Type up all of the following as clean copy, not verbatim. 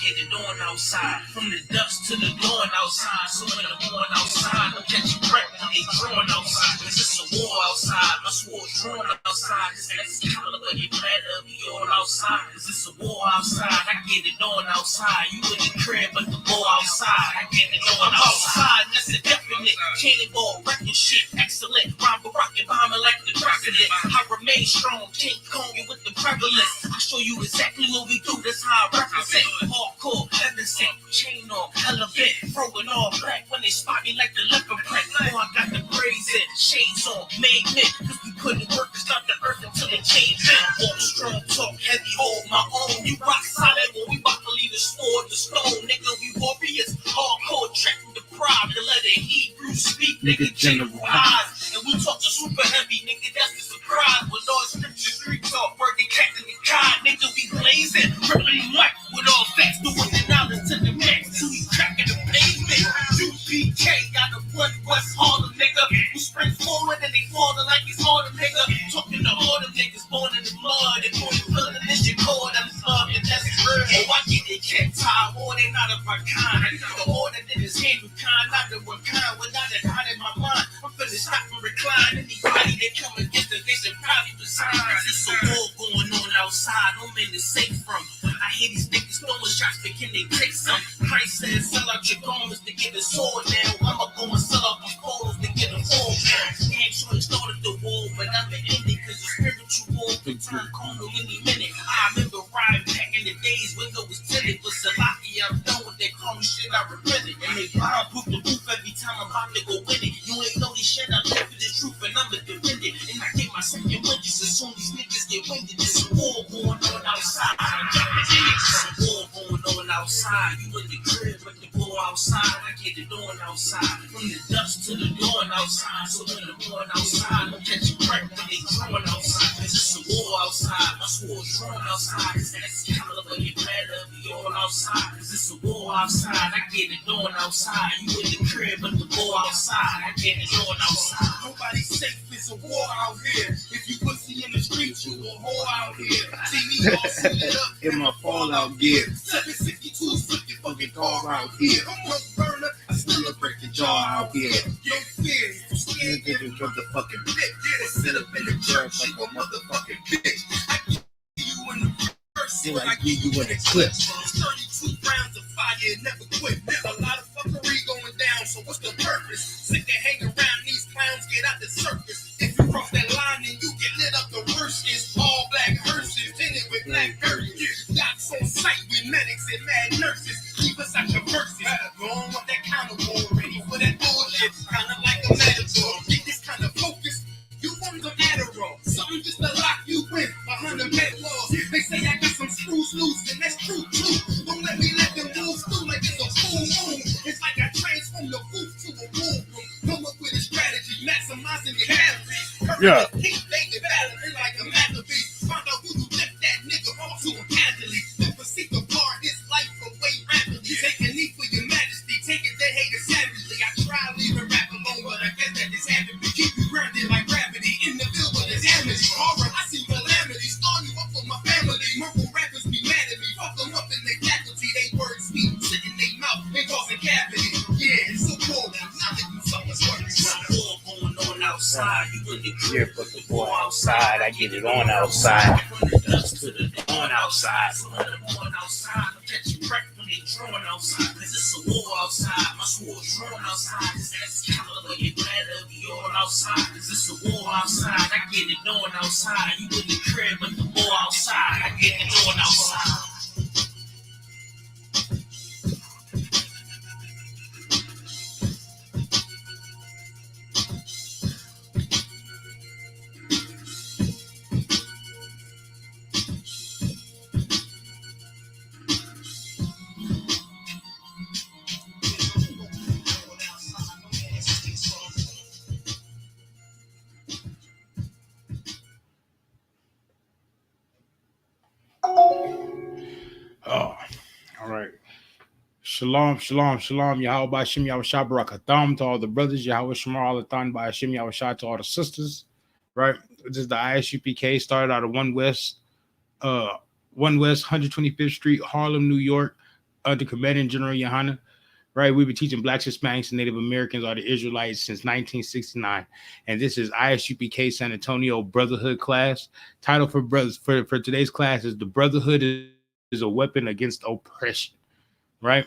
get it on outside. From the dust to the dawn outside. So when I'm going outside, I'll catch you right when they drawing outside. Cause it's a war outside. My sword's drawn outside. This Excalibur, you better be all outside. Cause it's a war outside. I get it on outside. You in the crib, but the war outside. I get it on outside. That's a definite. Cannonball, wrecking shit. Excellent. Rhyme rocket, bombing like the president. I remain strong. King Kong with the prevalence. I show you exactly what we do. That's how I represent. Hardcore, heaven sent. Chain on, elevate. Throwing all black when they spot me like the leopard print. Oh, I got the braids in. Shades on. Made men. Cause we couldn't work to stop the earth until they came in. Walk strong, talk heavy, hold my own. You rock solid when we about to leave the sword, the stone. Nigga, we warriors. Hardcore, tracking the pride. The letter Hebrew speak. Nigga, general eyes. And we talk to super heavy. Nigga, that's the surprise. With all scripture, street talk, working captain the God. Nigga, we blazing. Ripping white with all facts. Doing the knowledge to the max. So we cracking the pavement. U.P.K. got a one West Harlem nigga. We spring forward and they falling like he's Harlem nigga. Talking to all them niggas born in the mud. And boy, feeling this shit cold. I'm love and that's real. Oh, I get it, can't tie. War, they not of my kind. I know the order that is handled kind. Not the one kind. Without it hot in my mind. I'm finna stop and recline. Anybody that come against us, they should probably resign. It's a war going on outside. No man is safe from. I hear these niggas throwing shots, but can they take some? Christ says, sell out your garments to get a sword now. I'ma go and sell out my clothes to get a fall now. Damn sure it started the war, but I'm the ending, cause the spiritual war can turn carnal any minute. I remember riding back in the days when it was tinted, but Salaki, I'm done with that carnal shit, I repent it. And they bomb-proof the roof every time I'm about to go win it. You ain't know this shit, I live for the truth, and I'ma defend it. And I get my second witness as soon as niggas get winded. There's a war going on outside. There's a war going on outside. You in the crib, but the war outside. I get it on outside. From the dust to the dawn outside. So when I'm going outside, I'll catch you right when they drawing outside. Cause it's a war outside. My sword's drawn outside. Cause that's Excalibur, you better be all outside. Cause it's a war outside. I get it on outside. You in the crib, but the war outside. I get it on outside. Nobody's safe. It's a war out here. If you pussy in the streets, you a whore out here. See me all suited up in my fallout gear. 762 flip your fucking car out here. I'm a burner. I still break the jaw out here. No fear. You scared niggas from the fucking pit. Yeah, sit up in the church like a motherfucking bitch. I give you in the first, then I give you in the clip. It's 32 rounds of fire, never quit. A lot of fuckery going down, so what's the purpose? Sick of hanging around these clowns, get out the circus. If you cross that line, then you get lit up. The worst is all black hearses, tinted with black curtains. Docs on site with medics and mad nurses. Keep us out your verses. Go on with that kind of war, ready for that bullshit. Kinda like a metaphor. Get this kind of focus. You want the Adderall, something just to lock you in behind the med laws. They say I got some screws loose, and that's true. Don't let me let them move through like it's a full moon. It's like I transform the booth to a war room. Come up with a strategy, maximizing your calories. Yeah. Keep thinking battling like a masterpiece. Find out who you lift that nigga off to an athlete. Never seek to bar his life away rapidly. Take a knee for your majesty, take it they hate it savagely. I try leaving rap alone, but I guess that just happened to keep you grounded like gravity. In the field with his amity. Horror, I see calamity. Start you up with my family. Murmur rappers be mad at me. Fuck them up in their faculty. They words speak, sit in their mouth, they causing cavity. Yeah, it's so cool. Now that you someone's working. War going on outside. You in the crib, but the war outside. I get it on outside. From the dust to the dawn outside. So when I'm going outside, I'll catch you right when they drawing outside. Cause it's a war outside. My sword's drawn outside. Cause that's Excalibur, you better be all outside. Cause it's a war outside. I get it on outside. You in the crib, but the war outside. I get it on outside. Oh, all right. Shalom, shalom, shalom. Yahweh Ba'Shem Yahweh Shah Barakatham to all the brothers. Yahweh Shemar Alatan Ba'Shem Yahweh Shah to all the sisters. Right? This is the I.S.U.P.K. Started out of 1 West 125th Street, Harlem, New York. under Commanding General Yohana. Right, we've been teaching blacks, Hispanics, and Native Americans are the Israelites since 1969, and this is I.S.U.P.K. San Antonio Brotherhood class. Title for brothers for today's class is "The Brotherhood is a Weapon Against Oppression." Right,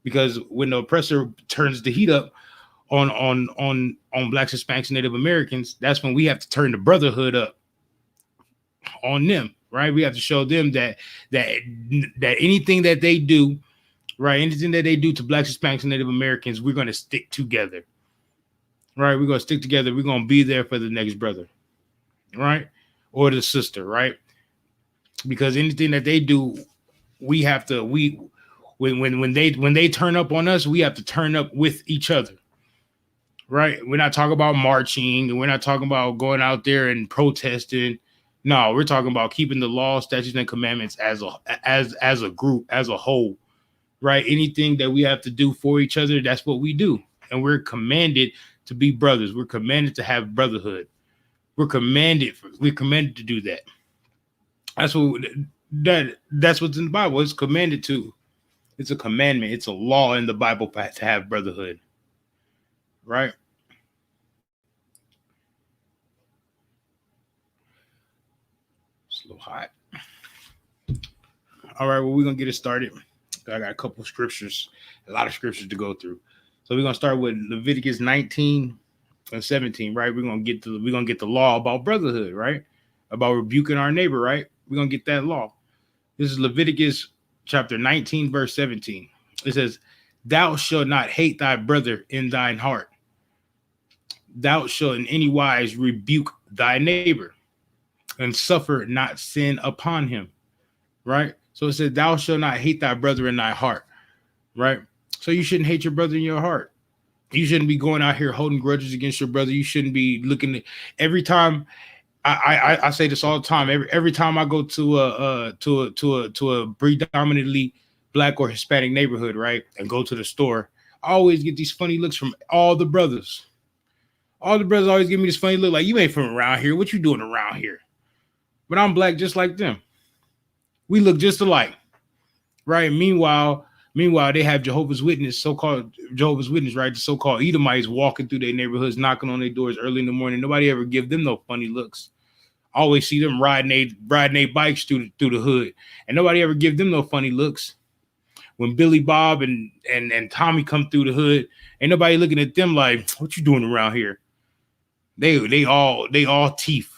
because when the oppressor turns the heat up on blacks, Hispanics, and Native Americans, that's when we have to turn the brotherhood up on them. Right, we have to show them that anything that they do. Right. Anything that they do to blacks, Hispanics, and Native Americans, we're going to stick together. Right. We're going to stick together. We're going to be there for the next brother. Right. Or the sister. Right. Because anything that they do, we have to, when they turn up on us, we have to turn up with each other. Right. We're not talking about marching, and we're not talking about going out there and protesting. No, we're talking about keeping the law, statutes, and commandments as a group, as a whole. Right? Anything that we have to do for each other, that's what we do. And we're commanded to be brothers. We're commanded to have brotherhood. We're commanded to do that. That's what's in the Bible. It's commanded to. It's a commandment. It's a law in the Bible to have brotherhood. Right? It's a little hot. All right, well, we're gonna get it started. I got a couple of scriptures, a lot of scriptures to go through. So we're gonna start with Leviticus 19 and 17, right? We're gonna get the law about brotherhood, right? About rebuking our neighbor, right? We're gonna get that law. This is Leviticus chapter 19, verse 17. It says, "Thou shalt not hate thy brother in thine heart. Thou shalt in any wise rebuke thy neighbor, and suffer not sin upon him." Right? So it said, "Thou shalt not hate thy brother in thy heart." Right? So you shouldn't hate your brother in your heart. You shouldn't be going out here holding grudges against your brother. You shouldn't be looking at every time. I say this all the time. Every time I go to a predominantly black or Hispanic neighborhood, right, and go to the store, I always get these funny looks from all the brothers. All the brothers always give me this funny look, like, "You ain't from around here. What you doing around here?" But I'm black just like them. We look just alike, right? Meanwhile, they have Jehovah's Witness, so-called Jehovah's Witness, right? The so-called Edomites walking through their neighborhoods, knocking on their doors early in the morning. Nobody ever give them no funny looks. I always see them riding their bikes through the hood, and nobody ever give them no funny looks. When Billy Bob and Tommy come through the hood, ain't nobody looking at them like, "What you doing around here?" They all teeth.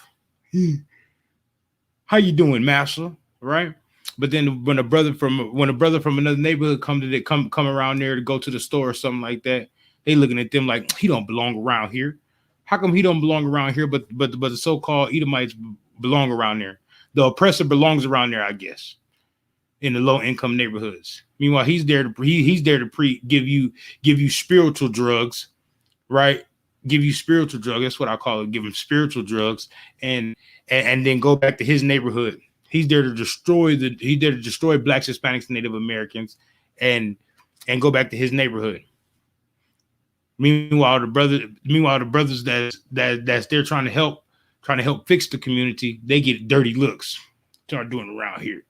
"How you doing, master?" Right? But then when a brother from another neighborhood come around there to go to the store or something like that, they looking at them like, "He don't belong around here." How come he don't belong around here, but the so-called Edomites belong around there? The oppressor belongs around there, I guess, in the low-income neighborhoods. Meanwhile, he's there to give you spiritual drugs, right? Give you spiritual drugs. That's what I call it. Give him spiritual drugs, and then go back to his neighborhood. He's there to destroy blacks, Hispanics, and Native Americans, and go back to his neighborhood. Meanwhile, the brothers that's there trying to help fix the community, they get dirty looks. Start doing around here,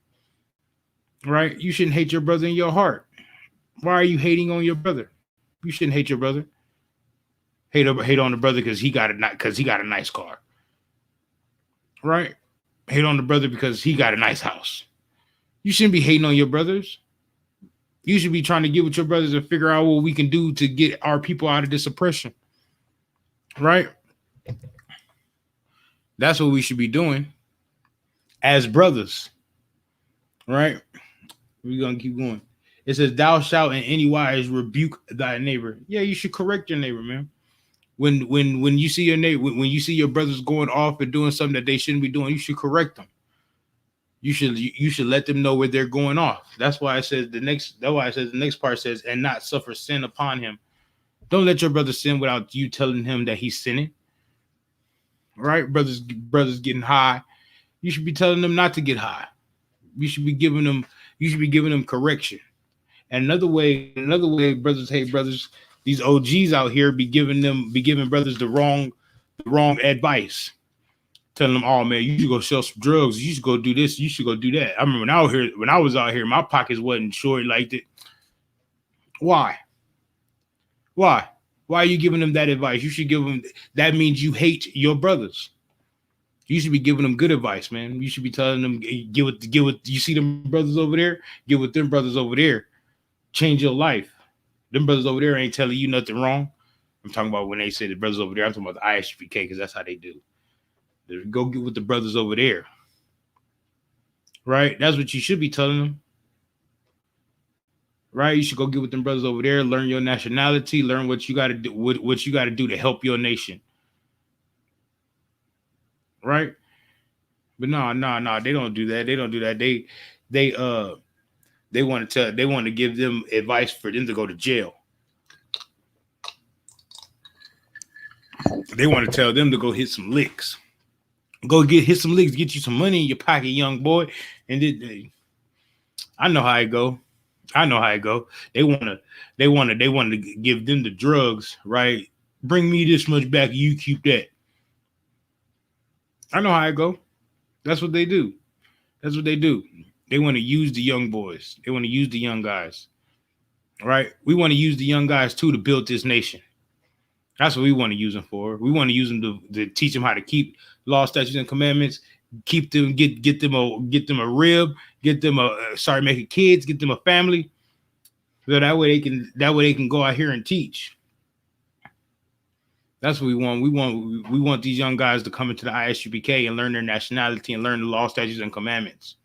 right? You shouldn't hate your brother in your heart. Why are you hating on your brother? You shouldn't hate your brother. Hate on the brother because he got a nice car, right? Hate on the brother because he got a nice house. You shouldn't be hating on your brothers. You should be trying to get with your brothers and figure out what we can do to get our people out of this oppression. Right? That's what we should be doing as brothers. Right? We're going to keep going. It says, "Thou shalt in any wise rebuke thy neighbor." Yeah, you should correct your neighbor, man. When you see your neighbor, when you see your brothers going off and doing something that they shouldn't be doing, you should correct them. You should let them know where they're going off. That's why it says the next part says, "And not suffer sin upon him." Don't let your brother sin without you telling him that he's sinning. Right? Brothers getting high. You should be telling them not to get high. You should be giving them correction. And another way, brothers hate brothers. These OGs out here be giving brothers the wrong advice. telling them, "Oh man, you should go sell some drugs. You should go do this. You should go do that." I remember when I was out here, my pockets wasn't short like that. Why? Why? Why are you giving them that advice? You should give them. That means you hate your brothers. You should be giving them good advice, man. You should be telling them, get with. You see them brothers over there, get with them brothers over there. Change your life. Them brothers over there ain't telling you nothing wrong. I'm talking about when they say the brothers over there. I'm talking about the I.S.U.P.K. because that's how they do. They go get with the brothers over there, right? That's what you should be telling them, right? You should go get with them brothers over there. Learn your nationality. Learn what you got to do. What you got to do to help your nation, right? But no. They don't do that. They don't do that. They they want to tell. They want to give them advice for them to go to jail. They want to tell them to go hit some licks. Go hit some licks, get you some money in your pocket, young boy. And I know how it go. I know how it go. They want to give them the drugs, right? Bring me this much back, you keep that. I know how it go. That's what they do. That's what they do. They want to use the young boys. They want to use the young guys, right? We want to use the young guys too to build this nation. That's what we want to use them for. We want to use them to teach them how to keep law, statutes, and commandments. Keep them, get them a rib, get them start making kids, get them a family. So that way they can go out here and teach. That's what we want. We want these young guys to come into the I.S.U.P.K. and learn their nationality and learn the law, statutes, and commandments,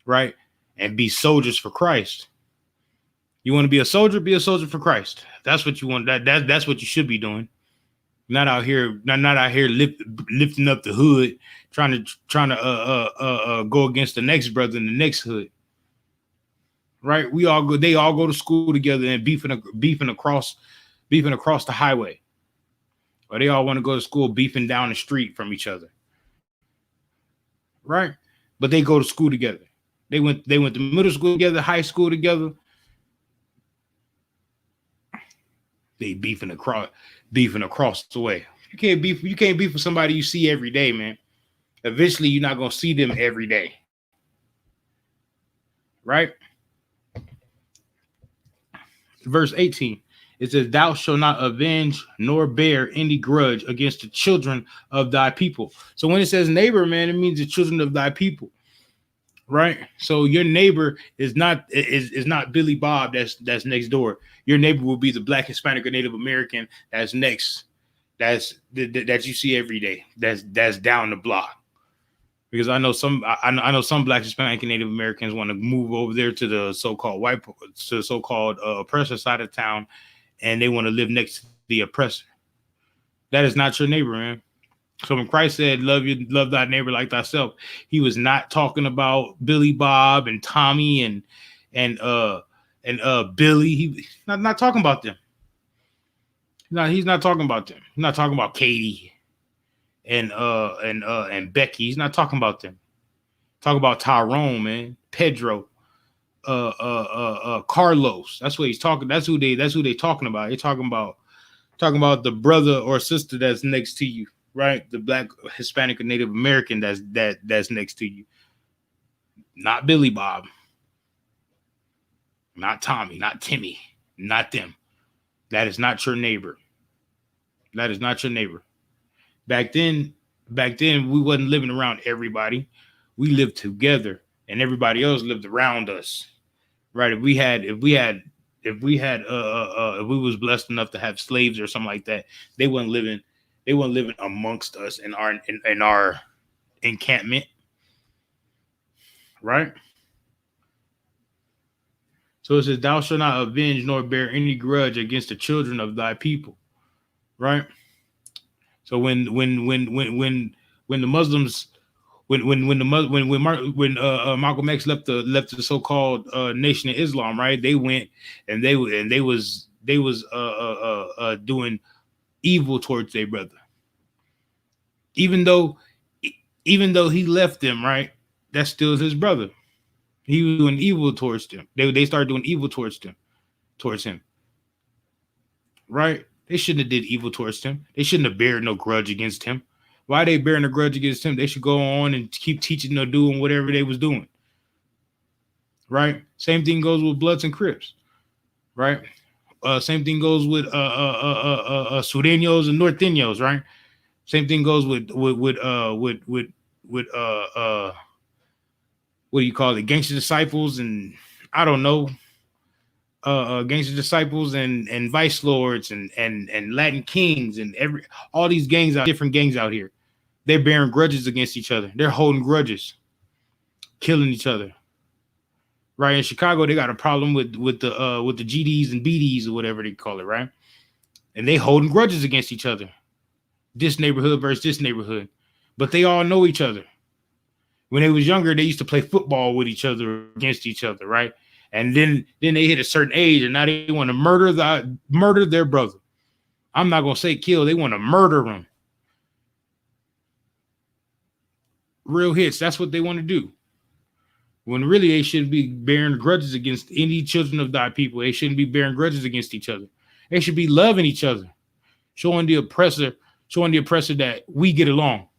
right? And be soldiers for Christ. You want to be a soldier? Be a soldier for Christ. That's what you want. That's what you should be doing. Not out here lifting up the hood, trying to go against the next brother in the next hood. Right? They all go to school together and beefing across the highway. Or they all want to go to school beefing down the street from each other. Right? But they go to school together. They went to middle school together, high school together. They beefing across the way. You can't beef with somebody you see every day, man. Eventually you're not gonna see them every day. Right? Verse 18. It says, "Thou shalt not avenge nor bear any grudge against the children of thy people." So when it says neighbor, man, it means the children of thy people. Right? So your neighbor is not Billy Bob that's next door. Your neighbor will be the Black, Hispanic, or Native American that's next. That you see every day. That's down the block. Because I know some Black, Hispanic, and Native Americans want to move over there to the so-called oppressor side of town, and they want to live next to the oppressor. That is not your neighbor, man. So when Christ said, love thy neighbor like thyself, he was not talking about Billy Bob and Tommy and Billy. He's not talking about them. No, he's not talking about them. He's not talking about Katie and Becky. He's not talking about them. Talk about Tyrone, man, Pedro, Carlos. That's what he's talking. That's who they talking about. They're talking about the brother or sister that's next to you. Right, the Black, Hispanic, or Native American that's next to you. Not Billy Bob, not Tommy, not Timmy, not them. That is not your neighbor. That is not your neighbor. Back then, we wasn't living around everybody. We lived together, and everybody else lived around us. Right? If we was blessed enough to have slaves or something like that, they weren't living amongst us in our encampment, right? So it says, "Thou shalt not avenge nor bear any grudge against the children of thy people," right? So when the Muslims, when Malcolm X left the so-called Nation of Islam, right? They went and they was doing evil towards their brother. Even though he left them, right? That's still his brother. He was doing evil towards them. They started doing evil towards him. Right? They shouldn't have did evil towards him. They shouldn't have bared no grudge against him. Why they bearing a grudge against him? They should go on and keep teaching or doing whatever they was doing. Right? Same thing goes with Bloods and Crips. Right? Same thing goes with Sureños and Norteños. Right? Same thing goes with what do you call it? Gangster Disciples and I don't know, Gangster Disciples and Vice Lords and Latin Kings and all these gangs out, different gangs out here. They're bearing grudges against each other. They're holding grudges, killing each other. Right, in Chicago, they got a problem with the GDs and BDs or whatever they call it, right? And they holding grudges against each other. This neighborhood versus this neighborhood, but they all know each other. When they was younger, they used to play football with each other against each other, right? And then they hit a certain age, and now they want to murder their brother. I'm not gonna say kill; they want to murder him. Real hits. That's what they want to do. When really they shouldn't be bearing grudges against any children of thy people. They shouldn't be bearing grudges against each other. They should be loving each other, showing the oppressor that we get along.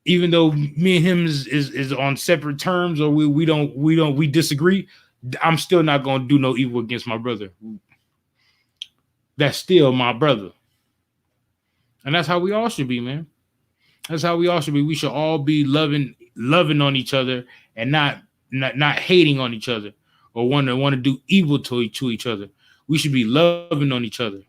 Even though me and him is on separate terms, or we disagree, I'm still not gonna do no evil against my brother. That's still my brother. And that's how we all should be, man. That's how we all should be. We should all be loving on each other and not hating on each other or want to do evil to each other. We should be loving on each other.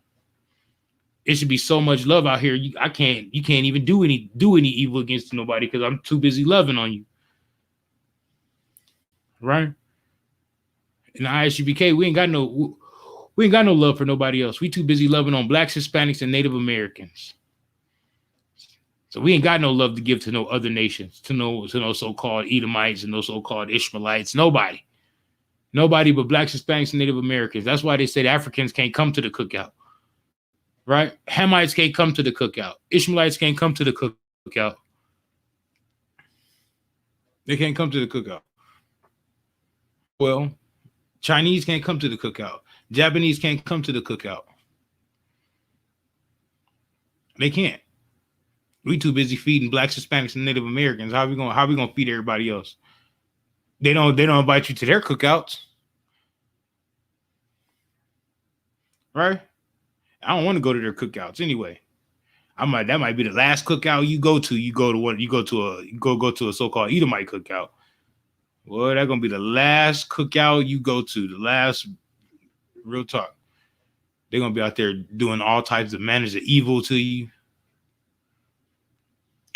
It should be so much love out here. You can't even do any evil against nobody because I'm too busy loving on you. Right? In the I.S.U.P.K, we ain't got no love for nobody else. We too busy loving on blacks, Hispanics, and Native Americans. So we ain't got no love to give to no other nations, to no so-called Edomites and no so-called Ishmaelites. Nobody but blacks, Hispanics, and Native Americans. That's why they said Africans can't come to the cookout. Right? Hamites can't come to the cookout. Ishmaelites can't come to the cookout. They can't come to the cookout. Well, Chinese can't come to the cookout. Japanese can't come to the cookout. They can't. We too busy feeding blacks, Hispanics, and Native Americans. How we gonna feed everybody else? They don't invite you to their cookouts. Right? I don't want to go to their cookouts anyway. That might be the last cookout you go to. You go to a so-called Edomite cookout. Well, that's gonna be the last cookout you go to. The last, real talk. They're gonna be out there doing all types of manners of evil to you.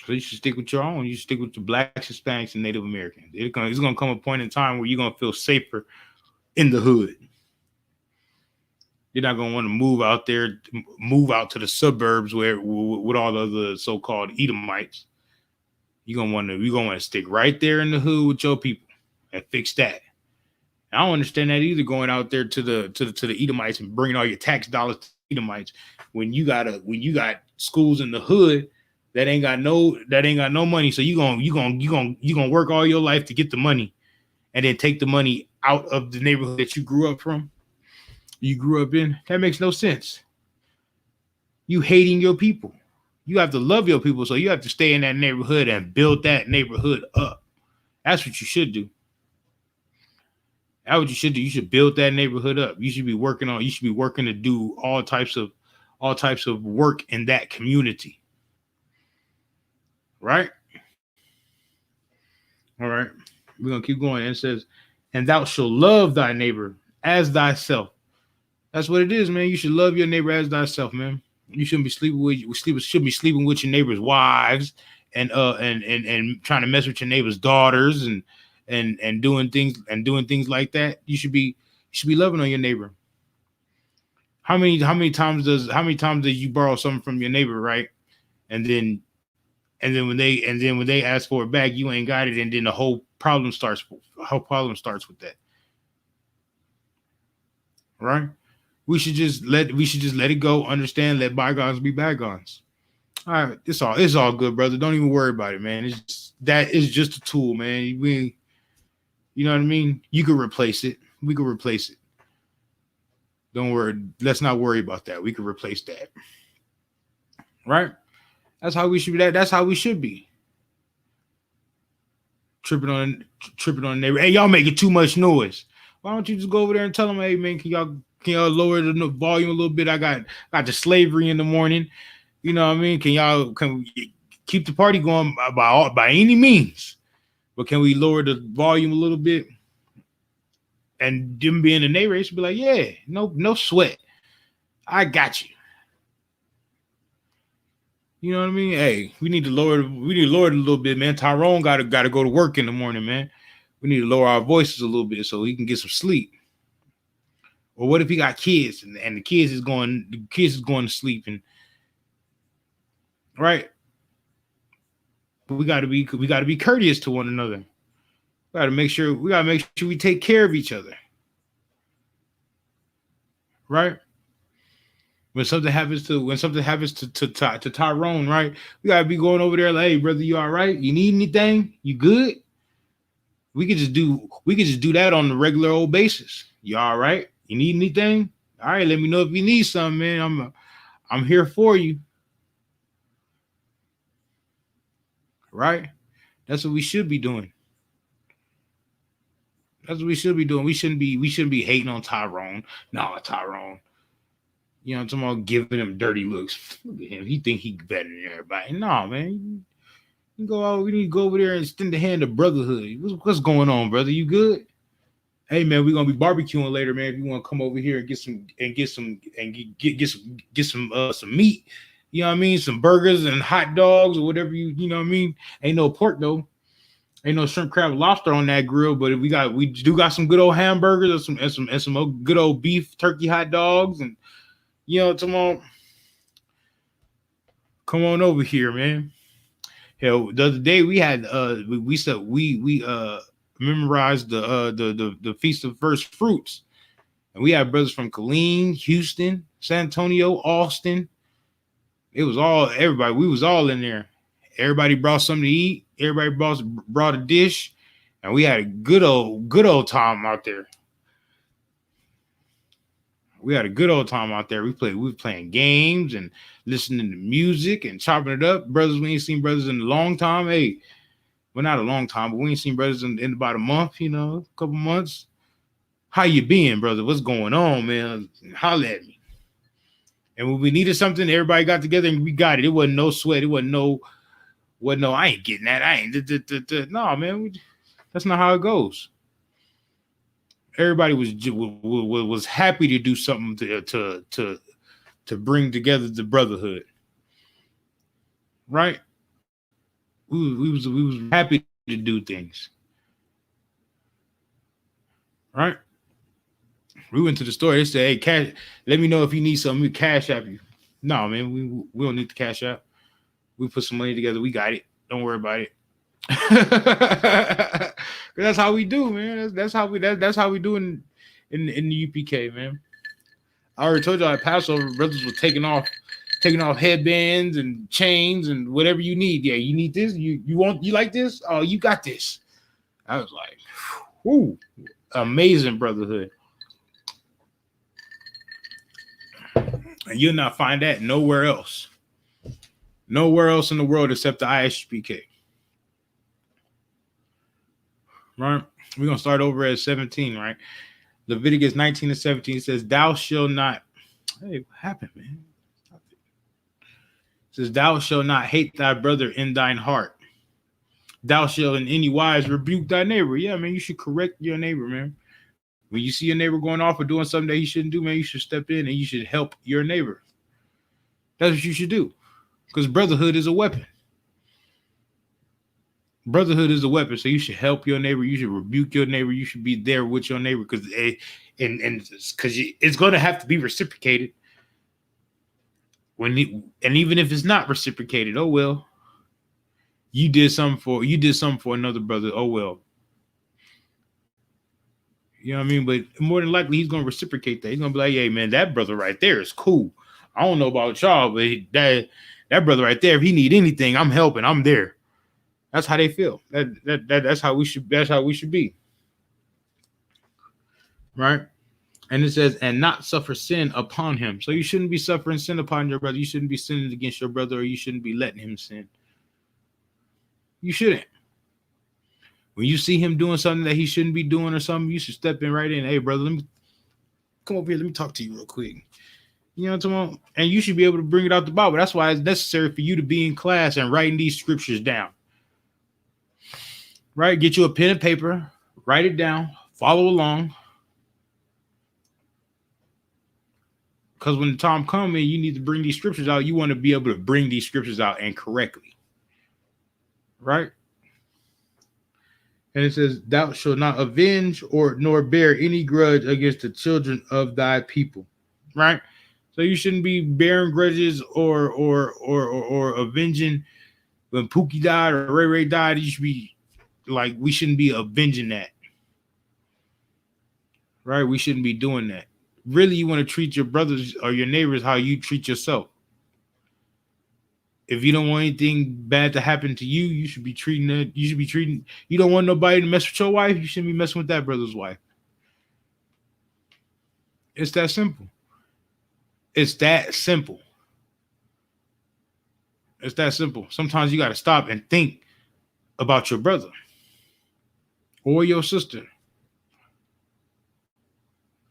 So you should stick with your own. You should stick with the blacks, Hispanics, and Native Americans. It's gonna come a point in time where you're gonna feel safer in the hood. You're not gonna want to move out to the suburbs with all the other so-called Edomites. You're gonna want to stick right there in the hood with your people and fix that. I don't understand that either. Going out there to the Edomites and bringing all your tax dollars to Edomites when you got schools in the hood that ain't got no money. So you gonna work all your life to get the money, and then take the money out of the neighborhood that you grew up in. That makes no sense. You hating your people. You have to love your people, so you have to stay in that neighborhood and build that neighborhood up. That's what you should do. That's what you should do. You should build that neighborhood up. You should be working to do all types of work in that community. Right? All right. We're gonna keep going. And it says, and thou shalt love thy neighbor as thyself. That's what it is, man. You should love your neighbor as thyself, man. You shouldn't be sleeping with your neighbor's wives and trying to mess with your neighbor's daughters and doing things like that. You should be loving on your neighbor. How many times does you borrow something from your neighbor, right? And then when they ask for it back, you ain't got it, and then the whole problem starts with that. Right? We should just let it go. Understand, let bygones be bygones. All right, it's all good, brother. Don't even worry about it, man. That is just a tool, man. You know what I mean? You could replace it. We could replace it. Don't worry. Let's not worry about that. We could replace that. Right? That's how we should be. That's how we should be. Tripping on tripping on the neighbor. Hey, y'all making too much noise. Why don't you just go over there and tell them, hey man, can y'all lower the volume a little bit? I got the slavery in the morning. You know what I mean? Can we keep the party going by any means? But can we lower the volume a little bit? And them being the neighbor, they should be like, yeah, no sweat. I got you. You know what I mean? Hey, we need to lower it a little bit, man. Tyrone gotta go to work in the morning, man. We need to lower our voices a little bit so he can get some sleep. Or what if he got kids and the kids is going to sleep and right? We gotta be courteous to one another. We gotta make sure we take care of each other, right? When something happens to Tyrone, right? We gotta be going over there like, hey brother, you all right? You need anything? You good? We could just do that on a regular old basis. You all right? You need anything? All right, let me know if you need something, man. I'm here for you, right? That's what we should be doing. That's what we should be doing. We shouldn't be hating on Tyrone. No, Tyrone. You know, I'm talking about giving him dirty looks. Look at him. He think he better than everybody. No, man. You go out. We need to go over there and extend the hand of brotherhood. What's going on, brother? You good? Hey man, we're gonna be barbecuing later, man. If you want to come over here and get some meat, you know what I mean, some burgers and hot dogs or whatever you know what I mean. Ain't no pork though, ain't no shrimp, crab, lobster on that grill, but we do got some good old hamburgers and some good old beef turkey hot dogs and come on over here, man. Hell, the other day we had we said we memorized the feast of first fruits. And we had brothers from Killeen, Houston, San Antonio, Austin. It was all everybody. We was all in there. Everybody brought something to eat. Everybody brought a dish, and we had a good old time out there. We had a good old time out there. We were playing games and listening to music and chopping it up. Brothers, we ain't seen brothers in a long time. Hey, well, not a long time, but we ain't seen brothers in about a month. A couple months. How you been, brother? What's going on, man? Holla at me. And when we needed something, everybody got together and we got it. It wasn't no sweat. It wasn't no. I ain't getting that. I ain't. No, man. That's not how it goes. Everybody was happy to do something to bring together the brotherhood, right? We was happy to do things, right? We went to the store. They said, "Hey, cash. Let me know if you need something. We cash app you." No, man. We don't need the cash app. We put some money together. We got it. Don't worry about it. That's how we do, man. That's how we do in the UPK, man. I already told y'all at Passover, brothers were taking off headbands and chains and whatever you need. Yeah, you need this. You like this? Oh, you got this. I was like, whoo, amazing brotherhood. And you'll not find that nowhere else. Nowhere else in the world except the I.S.U.P.K. Right? We're gonna start over at 17, right? Leviticus 19 and 17 says, "Thou shalt not." Hey, what happened, man? It says, "Thou shalt not hate thy brother in thine heart. Thou shalt in any wise rebuke thy neighbor." Yeah, man, you should correct your neighbor, man. When you see your neighbor going off or doing something that he shouldn't do, man, you should step in and you should help your neighbor. That's what you should do. Because brotherhood is a weapon. Brotherhood is a weapon. So you should help your neighbor. You should rebuke your neighbor. You should be there with your neighbor because it's going to have to be reciprocated. And even if it's not reciprocated, oh well. You did something for another brother. Oh well. You know what I mean? But more than likely, he's going to reciprocate that. He's going to be like, hey, man, that brother right there is cool. I don't know about y'all, but that brother right there, if he need anything, I'm helping. I'm there. That's how they feel. That's how we should be. Right? And it says, and not suffer sin upon him. So you shouldn't be suffering sin upon your brother. You shouldn't be sinning against your brother, or you shouldn't be letting him sin. You shouldn't. When you see him doing something that he shouldn't be doing or something, you should step in right in. Hey, brother, let me come over here. Let me talk to you real quick. You know what I'm talking about? And you should be able to bring it out the Bible. That's why it's necessary for you to be in class and writing these scriptures down. Right? Get you a pen and paper, write it down, follow along. Because when the time comes and you need to bring these scriptures out, you want to be able to bring these scriptures out and correctly. Right? And it says, thou shalt not avenge or nor bear any grudge against the children of thy people. Right? So you shouldn't be bearing grudges or avenging when Pookie died or Ray Ray died. You should be like, we shouldn't be avenging that. Right? We shouldn't be doing that. Really, you want to treat your brothers or your neighbors how you treat yourself. If you don't want anything bad to happen to you, you should be treating it. You should be treating. You don't want nobody to mess with your wife. You shouldn't be messing with that brother's wife. It's that simple. It's that simple. It's that simple. Sometimes you got to stop and think about your brother or your sister.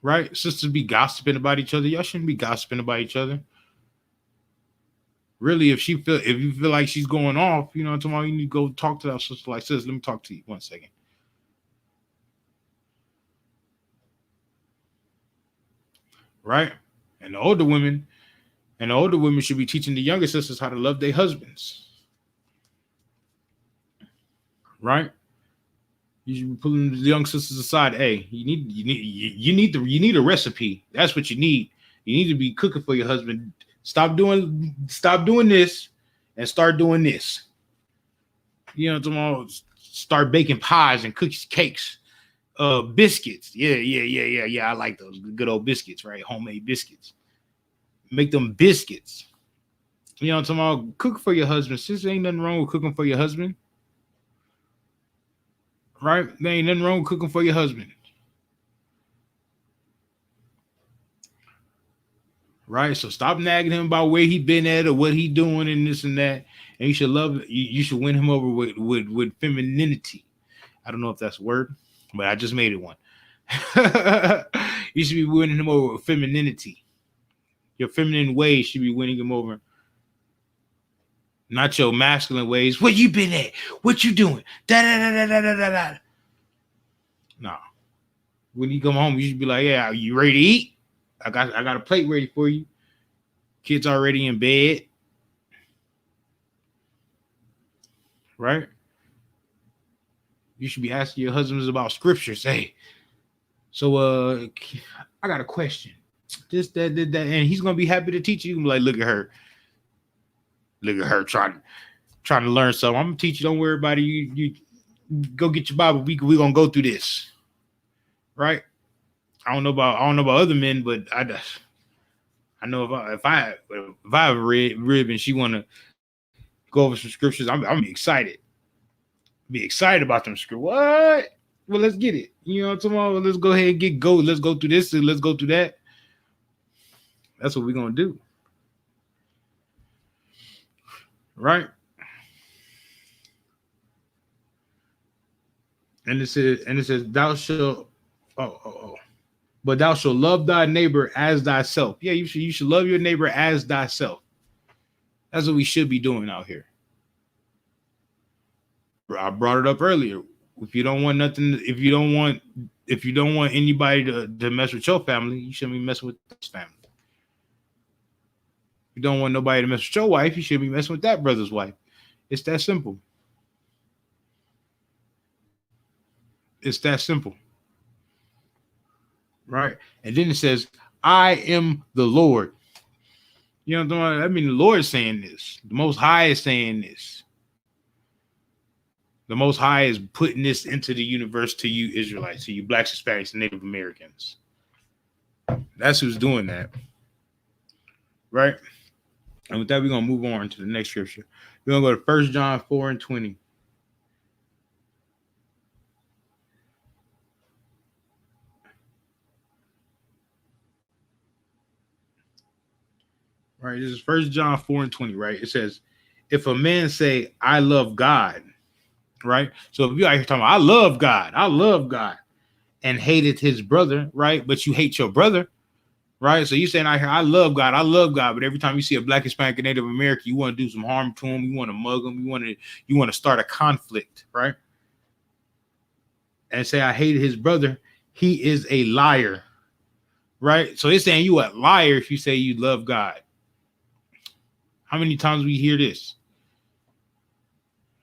Right? Sisters be gossiping about each other. Y'all shouldn't be gossiping about each other. Really, if you feel like she's going off, you know, tomorrow you need to go talk to that sister. Like, sis, let me talk to you 1 second. Right? And the older women should be teaching the younger sisters how to love their husbands. Right? You should be pulling the young sisters aside. Hey, you need a recipe. That's what you need. You need to be cooking for your husband. Stop doing this and start doing this. You know, tomorrow start baking pies and cookies, cakes, biscuits. Yeah. I like those good old biscuits, right? Homemade biscuits. Make them biscuits. You know, tomorrow cook for your husband. Since there ain't nothing wrong with cooking for your husband. Right? There ain't nothing wrong with cooking for your husband. Right? So stop nagging him about where he been at or what he doing and this and that. And you should love you should win him over with femininity. I don't know if that's a word, but I just made it one. You should be winning him over with femininity. Your feminine ways should be winning him over. Not your masculine ways. Where you been at? What you doing? Da. No. When you come home, you should be like, yeah, are you ready to eat? I got a plate ready for you. Kids already in bed. Right? You should be asking your husbands about scriptures. Hey, so I got a question. This, that, and he's gonna be happy to teach you. Like, look at her trying to learn something. I'm gonna teach you. Don't worry about it. You go get your Bible. We gonna go through this. Right? I don't know about other men, but I know if I ever read Rib and she want to go over some scriptures, I'm excited. Be excited about them scriptures. What? Well, let's get it. You know, tomorrow, let's go ahead and go. Let's go through this and let's go through that. That's what we're gonna do. Right? And it says, thou shalt but thou shalt love thy neighbor as thyself. Yeah, you should love your neighbor as thyself. That's what we should be doing out here. I brought it up earlier. If you don't want nothing, if you don't want anybody to mess with your family, you shouldn't be messing with this family. If you don't want nobody to mess with your wife, you shouldn't be messing with that brother's wife. It's that simple. It's that simple. Right? And then it says, I am the Lord. You know, I mean, the Lord is saying this. The Most High is saying this. The Most High is putting this into the universe to you Israelites, to you Blacks, Hispanics, and Native Americans. That's who's doing that. Right? And with that, we're going to move on to the next scripture. We're going to go to 1 John 4:20. Right? This is First John 4 and 20, right? It says, if a man say, I love God, right? So if you out here talking about, I love God, and hated his brother, right? But you hate your brother, right? So you saying out here, I love God, but every time you see a Black, Hispanic, and Native American, you want to do some harm to him, you want to mug him, you want to start a conflict, right? And say I hated his brother, he is a liar, right? So it's saying you a liar if you say you love God. How many times we hear this,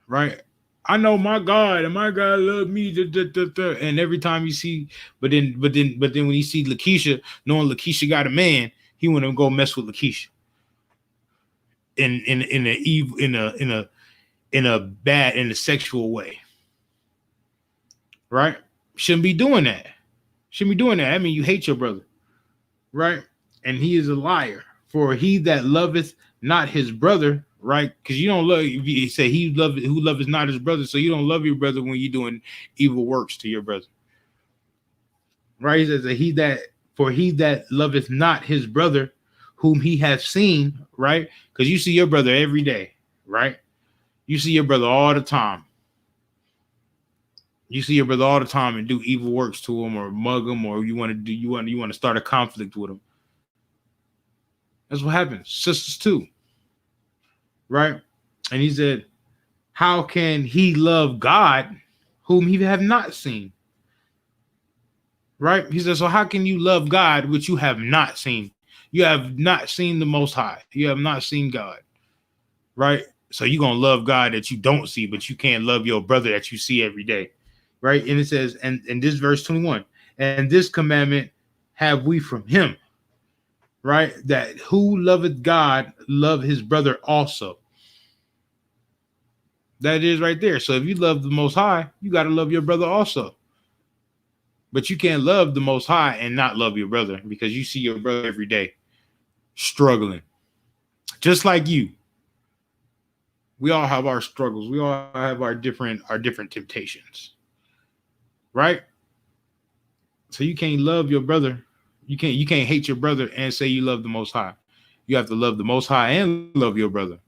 right? I know my God and my God love me. And every time you see, but then when you see Lakeisha, knowing Lakeisha got a man, he want to go mess with Lakeisha in a evil in a sexual way, right? Shouldn't be doing that. Shouldn't be doing that. I mean, you hate your brother, right? And he is a liar. For he that loveth not his brother, right? Because you don't love. You say he love who loveth not his brother, so you don't love your brother when you're doing evil works to your brother, right? He says that he that loveth not his brother, whom he hath seen, right? Because you see your brother every day, right? You see your brother all the time. You see your brother all the time and do evil works to him or mug him, or you want to start a conflict with him. That's what happens. Sisters too, right? And he said, how can he love God whom he have not seen? Right? He says, so how can you love God which you have not seen? You have not seen the Most High. You have not seen God. Right? So you're going to love God that you don't see, but you can't love your brother that you see every day. Right? And it says, and in this verse 21, and this commandment have we from him, right? That who loveth God, love his brother also. That is right there. So if you love the Most High, you got to love your brother also. But you can't love the Most High and not love your brother because you see your brother every day struggling. Just like you. We all have our struggles. We all have our different temptations. Right? So you can't love your brother. You can't hate your brother and say you love the Most High. You have to love the Most High and love your brother.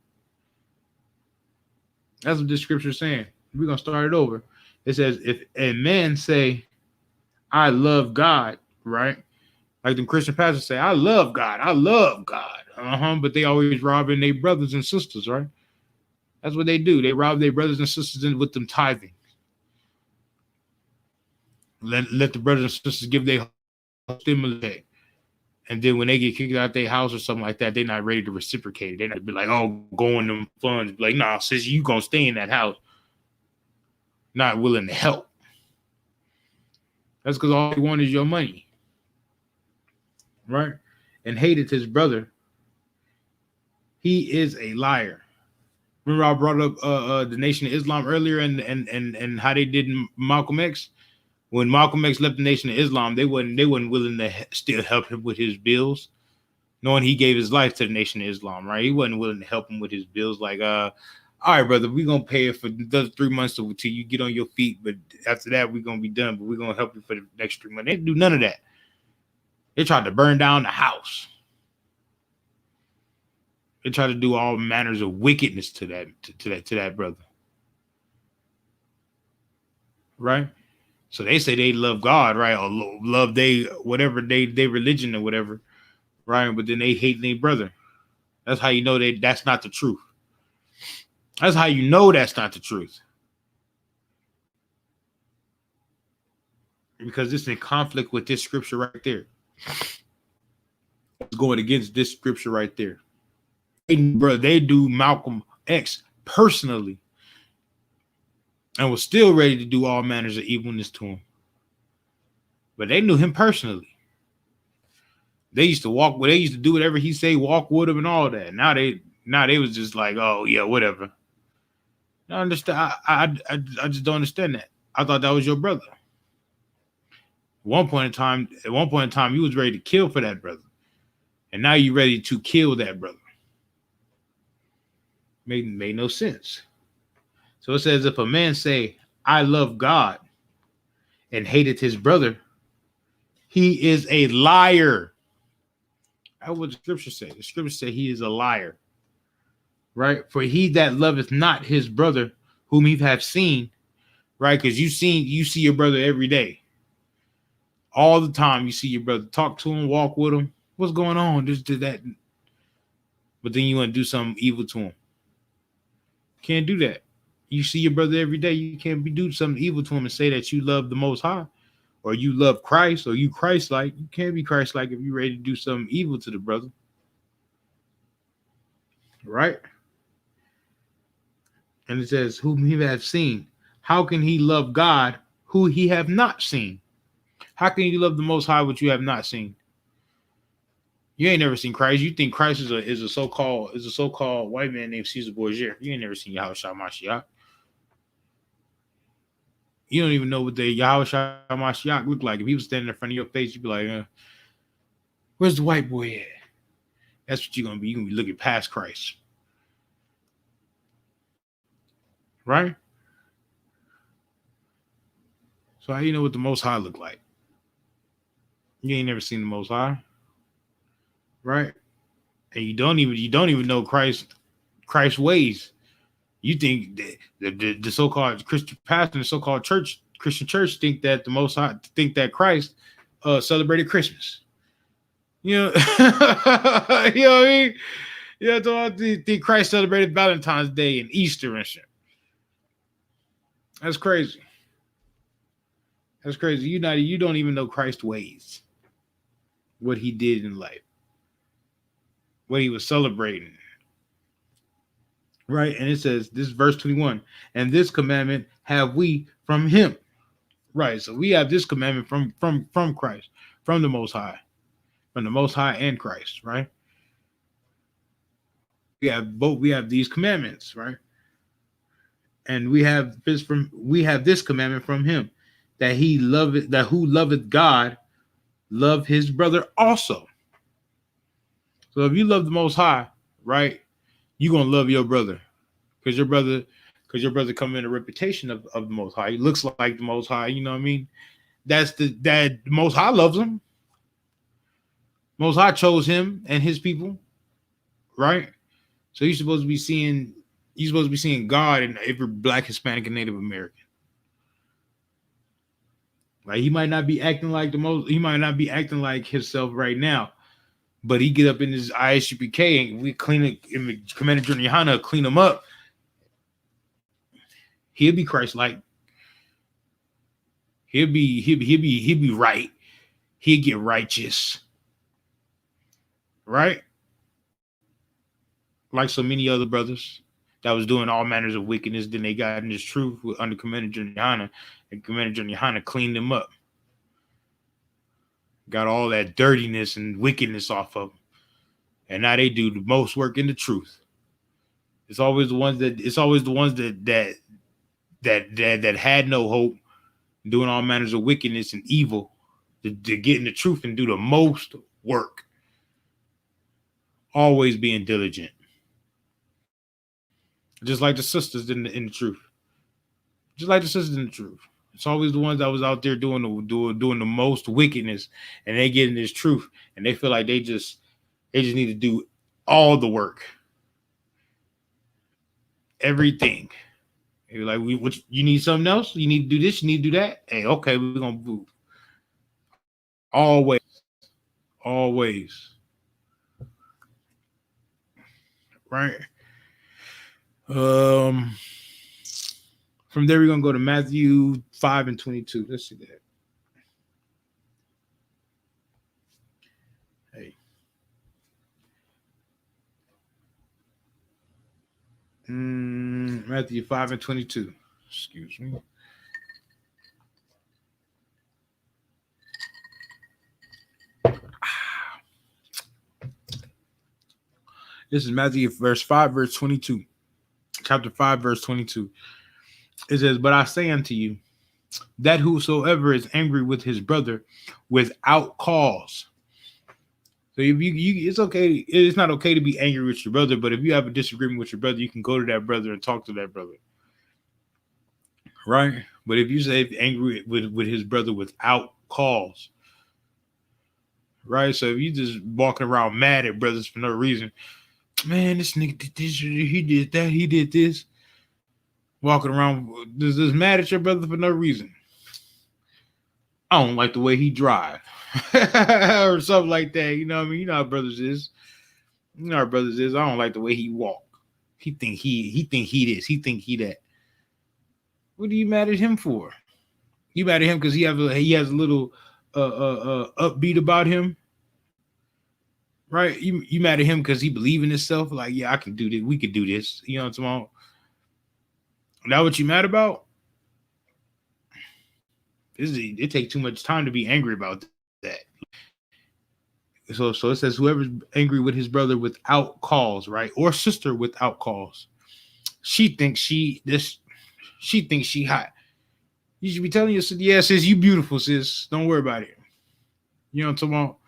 That's what this scripture is saying. We're going to start it over. It says, if a man say, I love God, right? Like the Christian pastors say, I love God. I love God. But they always robbing their brothers and sisters, right? That's what they do. They rob their brothers and sisters with them tithing. Let the brothers and sisters give their stimulus. And then when they get kicked out their house or something like that, they're not ready to reciprocate it. They're not be like, oh, go in them funds. Be like, nah, sis, you gonna stay in that house. Not willing to help. That's because all they want is your money. Right? And hated his brother. He is a liar. Remember I brought up the Nation of Islam earlier and how they did Malcolm X? When Malcolm X left the Nation of Islam, they wasn't willing to still help him with his bills, knowing he gave his life to the Nation of Islam, right? He wasn't willing to help him with his bills. Like, all right, brother, we're gonna pay it for the 3 months till you get on your feet, but after that, we're gonna be done. But we're gonna help you for the next 3 months. They didn't do none of that. They tried to burn down the house. They tried to do all manners of wickedness to that brother. Right? So they say they love God, right? Or love they whatever they religion or whatever, right? But then they hate their brother. That's how you know that's not the truth. That's how you know that's not the truth. Because it's in conflict with this scripture right there. It's going against this scripture right there. They do Malcolm X personally and was still ready to do all manners of evilness to him. But they knew him personally. They used to do whatever he say, walk with him and all that. Now they was just like, oh yeah, whatever. I understand. I just don't understand that. I thought that was your brother. At one point in time, you was ready to kill for that brother. And now you're ready to kill that brother. Made no sense. So it says, if a man say, I love God and hated his brother, he is a liar. That's what the scripture said. The scripture said he is a liar. Right? For he that loveth not his brother whom he hath seen, right? Because you see your brother every day. All the time you see your brother. Talk to him, walk with him. What's going on? This, that. But then you want to do something evil to him. Can't do that. You see your brother every day. You can't do something evil to him and say that you love the Most High or you love Christ or you Christ-like. You can't be Christ-like if you're ready to do something evil to the brother. Right? And it says, whom he have seen. How can he love God who he have not seen? How can you love the Most High what you have not seen? You ain't never seen Christ. You think Christ is a so-called white man named Caesar Borgia. You ain't never seen I.S.U.P.K. You don't even know what the I.S.U.P.K look like. If he was standing in front of your face, you'd be like, where's the white boy at? That's what you're gonna be. You're gonna be looking past Christ. Right? So how you know what the Most High look like? You ain't never seen the Most High. Right? And you don't even know Christ's ways. You think the so-called Christian pastor, the so-called Christian church, think that the Most High, think that Christ celebrated Christmas. You know, you know what I mean? Yeah, think Christ celebrated Valentine's Day and Easter and shit. That's crazy. That's crazy. You don't even know Christ's ways, what he did in life, what he was celebrating. Right? And it says, this is verse 21, and this commandment have we from him. Right. So we have this commandment from Christ, from the Most High, and Christ, right? We have these commandments, right? And we have this commandment from him, that who loveth God love his brother also. So if you love the Most High, right, you're gonna love your brother. Because your brother come in a reputation of the Most High. He looks like the Most High, you know what I mean? That the Most High loves him. Most High chose him and his people, right? So you're supposed to be seeing God in every Black, Hispanic, and Native American. Like he might not be acting like himself right now, but he get up in his I.S.U.P.K and we clean it. Commander General Yohana clean him up. He'll be Christ-like. He'll be right. He'll get righteous, right? Like so many other brothers that was doing all manners of wickedness. Then they got in this truth under Commander General Yohana, and Commander General Yohana cleaned them up. Got all that dirtiness and wickedness off of them. And now they do the most work in the truth. It's always the ones that had no hope, doing all manners of wickedness and evil, to get in the truth and do the most work. Always being diligent. Just like the sisters in the truth. Just like the sisters in the truth. It's always the ones that was out there doing the most wickedness, and they get in this truth, and they feel like they just need to do all the work, everything. You're like, you need something else? You need to do this. You need to do that. Hey, okay, we're gonna move. Always, right? From there we're gonna go to Matthew 5:22. Let's see that. Hey. Matthew 5:22. Excuse me. This is Matthew verse 22. Chapter 5, verse 22. It says, but I say unto you, that whosoever is angry with his brother without cause. So if it's okay. It's not okay to be angry with your brother, but if you have a disagreement with your brother, you can go to that brother and talk to that brother. Right? But if you say angry with his brother without cause, right? So if you just walking around mad at brothers for no reason, man, this nigga did this, he did that, he did this, walking around just mad at your brother for no reason. I don't like the way he drive, or something like that. You know what I mean? You know how brothers is. You know how brothers is. I don't like the way he walk. He think he this. He think he that. What are you mad at him for? You mad at him because he has a little upbeat about him, right? You mad at him because he believe in himself. Like, yeah, I can do this. We could do this. You know what I'm saying? That what you mad about? It takes too much time to be angry about that. So it says whoever's angry with his brother without cause, right, or sister without cause, she thinks she this, she thinks she hot. You should be telling your sister, yeah, sis, you beautiful, sis. Don't worry about it. You know what I'm talking about?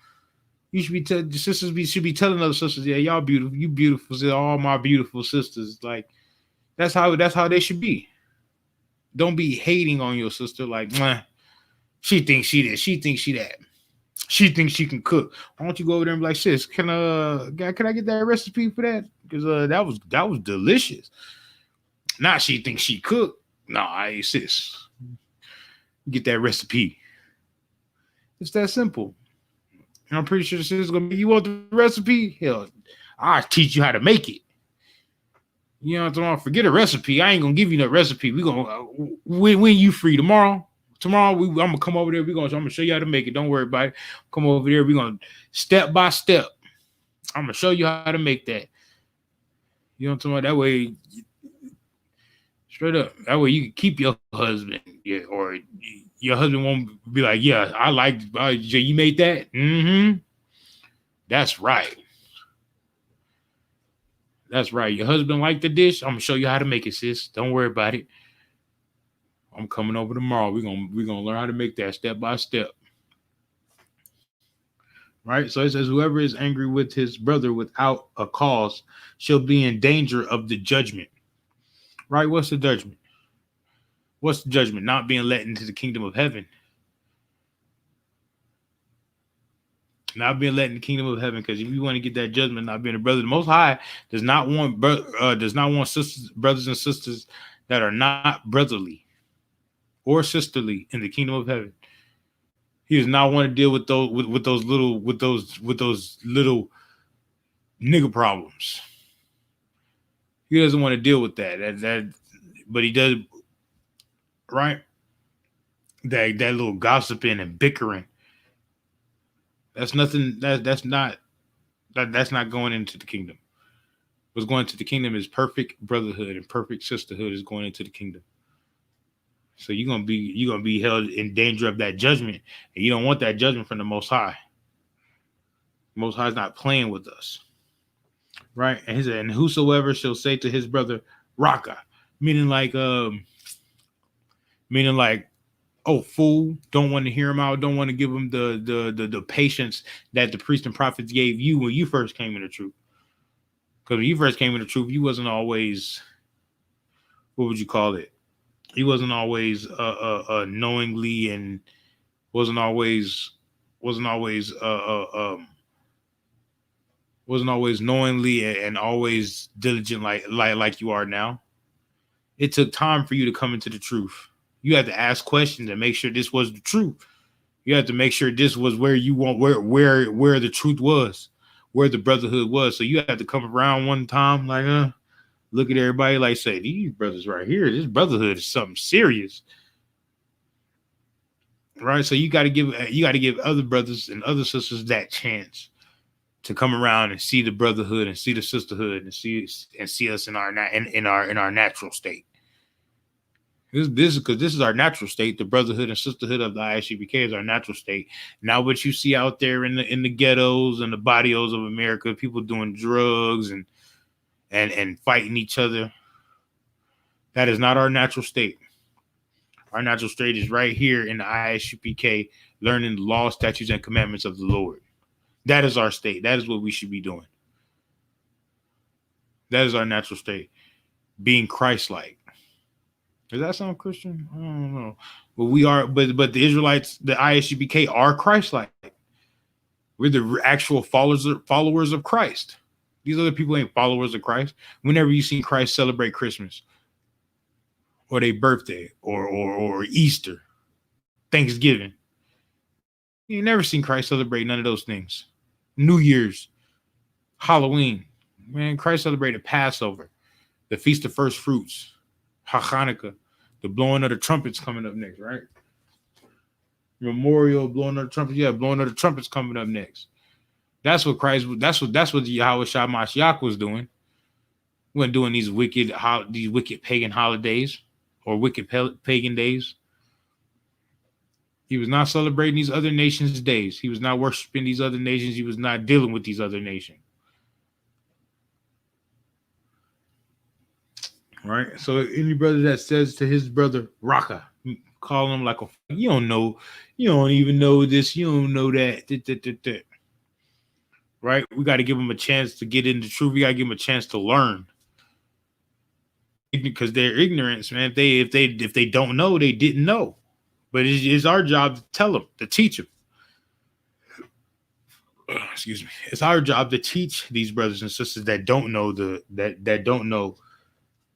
You should be telling the sisters should be telling other sisters, yeah, y'all beautiful, you beautiful, sis, all my beautiful sisters. Like that's how they should be. Don't be hating on your sister like, she thinks she this, she thinks she that. She thinks she can cook. Why don't you go over there and be like, sis, can I get that recipe for that? Because that was delicious. Not she thinks she cook. No, I sis. Get that recipe. It's that simple. And I'm pretty sure this is gonna be. You want the recipe? Hell, I'll teach you how to make it. You know what I'm talking about? Forget a recipe. I ain't gonna give you no recipe. We gonna when you free tomorrow. Tomorrow I'm gonna come over there. I'm gonna show you how to make it. Don't worry about it. Come over there. We're gonna step by step. I'm gonna show you how to make that. You know what I'm talking about? That way, straight up. That way you can keep your husband. Yeah, or your husband won't be like, yeah, I like you made that. Mm-hmm. That's right. That's right. Your husband like the dish. I'm gonna show you how to make it, sis. Don't worry about it. I'm coming over tomorrow. We're gonna learn how to make that step by step. Right? So it says whoever is angry with his brother without a cause shall be in danger of the judgment. Right? What's the judgment? What's the judgment? Not being let into the kingdom of heaven. Not being let in the kingdom of heaven, because if you want to get that judgment, not being a brother, the Most High does not want sisters, brothers and sisters that are not brotherly or sisterly in the kingdom of heaven. He does not want to deal with those with those little nigga problems. He doesn't want to deal with that. But he does, right? That little gossiping and bickering. That's nothing. That's not going into the kingdom. What's going to the kingdom is perfect brotherhood and perfect sisterhood is going into the kingdom. So you're gonna be held in danger of that judgment, and you don't want that judgment from the Most High. Most High is not playing with us, right? And he said, "And whosoever shall say to his brother, Raka," meaning like, oh fool, don't want to hear him out, don't want to give him the patience that the priests and prophets gave you when you first came in the truth. Because when you first came in the truth, you wasn't always, what would you call it? He wasn't always knowingly, and wasn't always wasn't always wasn't always knowingly and always diligent like you are now. It took time for you to come into the truth. You had to ask questions and make sure this was the truth. You had to make sure this was where you want where the truth was, where the brotherhood was. So you had to come around one time like look at everybody like say these brothers right here. This brotherhood is something serious. Right? So you got to give other brothers and other sisters that chance to come around and see the brotherhood and see the sisterhood and see us in our natural state. This is because this is our natural state. The brotherhood and sisterhood of the I.S.U.P.K is our natural state. Now, what you see out there in the ghettos and the barrios of America, people doing drugs and fighting each other, that is not our natural state. Our natural state is right here in the I.S.U.P.K, learning the law, statutes, and commandments of the Lord. That is our state. That is what we should be doing. That is our natural state, being Christ-like. Does that sound Christian? I don't know. But we are, but the Israelites, the I.S.U.P.K are Christ-like. We're the actual followers of Christ. These other people ain't followers of Christ. Whenever you seen Christ celebrate Christmas or their birthday or Easter, Thanksgiving, you ain't never seen Christ celebrate none of those things. New Year's, Halloween, man, Christ celebrated Passover, the Feast of First Fruits, Hanukkah, the blowing of the trumpets coming up next, right? Memorial, blowing of the trumpets, yeah, blowing of the trumpets coming up next. That's what Christ. That's what I.S.U.P.K was doing. He wasn't doing these wicked pagan holidays or wicked pagan days. He was not celebrating these other nations' days. He was not worshiping these other nations. He was not dealing with these other nations. Right? So any brother that says to his brother, Raka, call him like a, you don't know, you don't even know this, you don't know that. Right? We got to give them a chance to get into truth. We got to give them a chance to learn. Because their ignorance, man, if they don't know, they didn't know. But it's our job to tell them, to teach them. Excuse me. It's our job to teach these brothers and sisters that don't know that don't know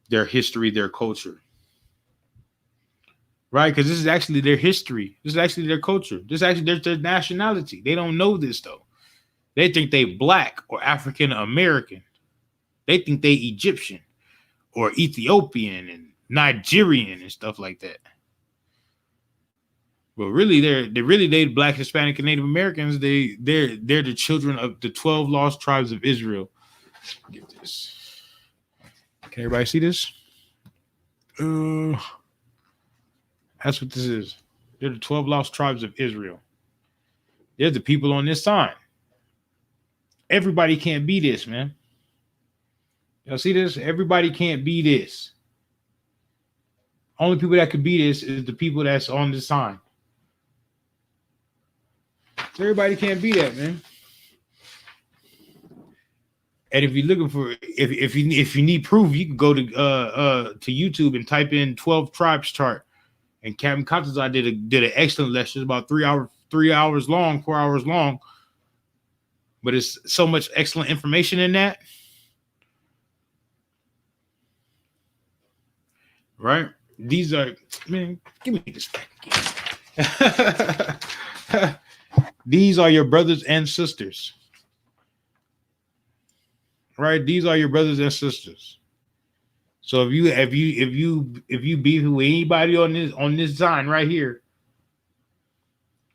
their history, their culture. Right? Because this is actually their history. This is actually their culture. This is actually their nationality. They don't know this though. They think they black or African American. They think they Egyptian or Ethiopian and Nigerian and stuff like that. But really, they black, Hispanic, and Native Americans. They're the children of the 12 lost tribes of Israel. Get this. Can everybody see this? That's what this is. They're the 12 lost tribes of Israel. They're the people on this sign. Everybody can't be this, man. Y'all see this? Everybody can't be this. Only people that could be this is the people that's on the sign. So everybody can't be that, man. And if you're looking for, if you need proof, you can go to YouTube and type in 12 tribes chart. And Captain Katazai did an excellent lesson. It's about 3 hours long, 4 hours long. But it's so much excellent information in that. Right? These are, man, give me this back again. These are your brothers and sisters. Right? These are your brothers and sisters. So if you beef with anybody on this sign right here,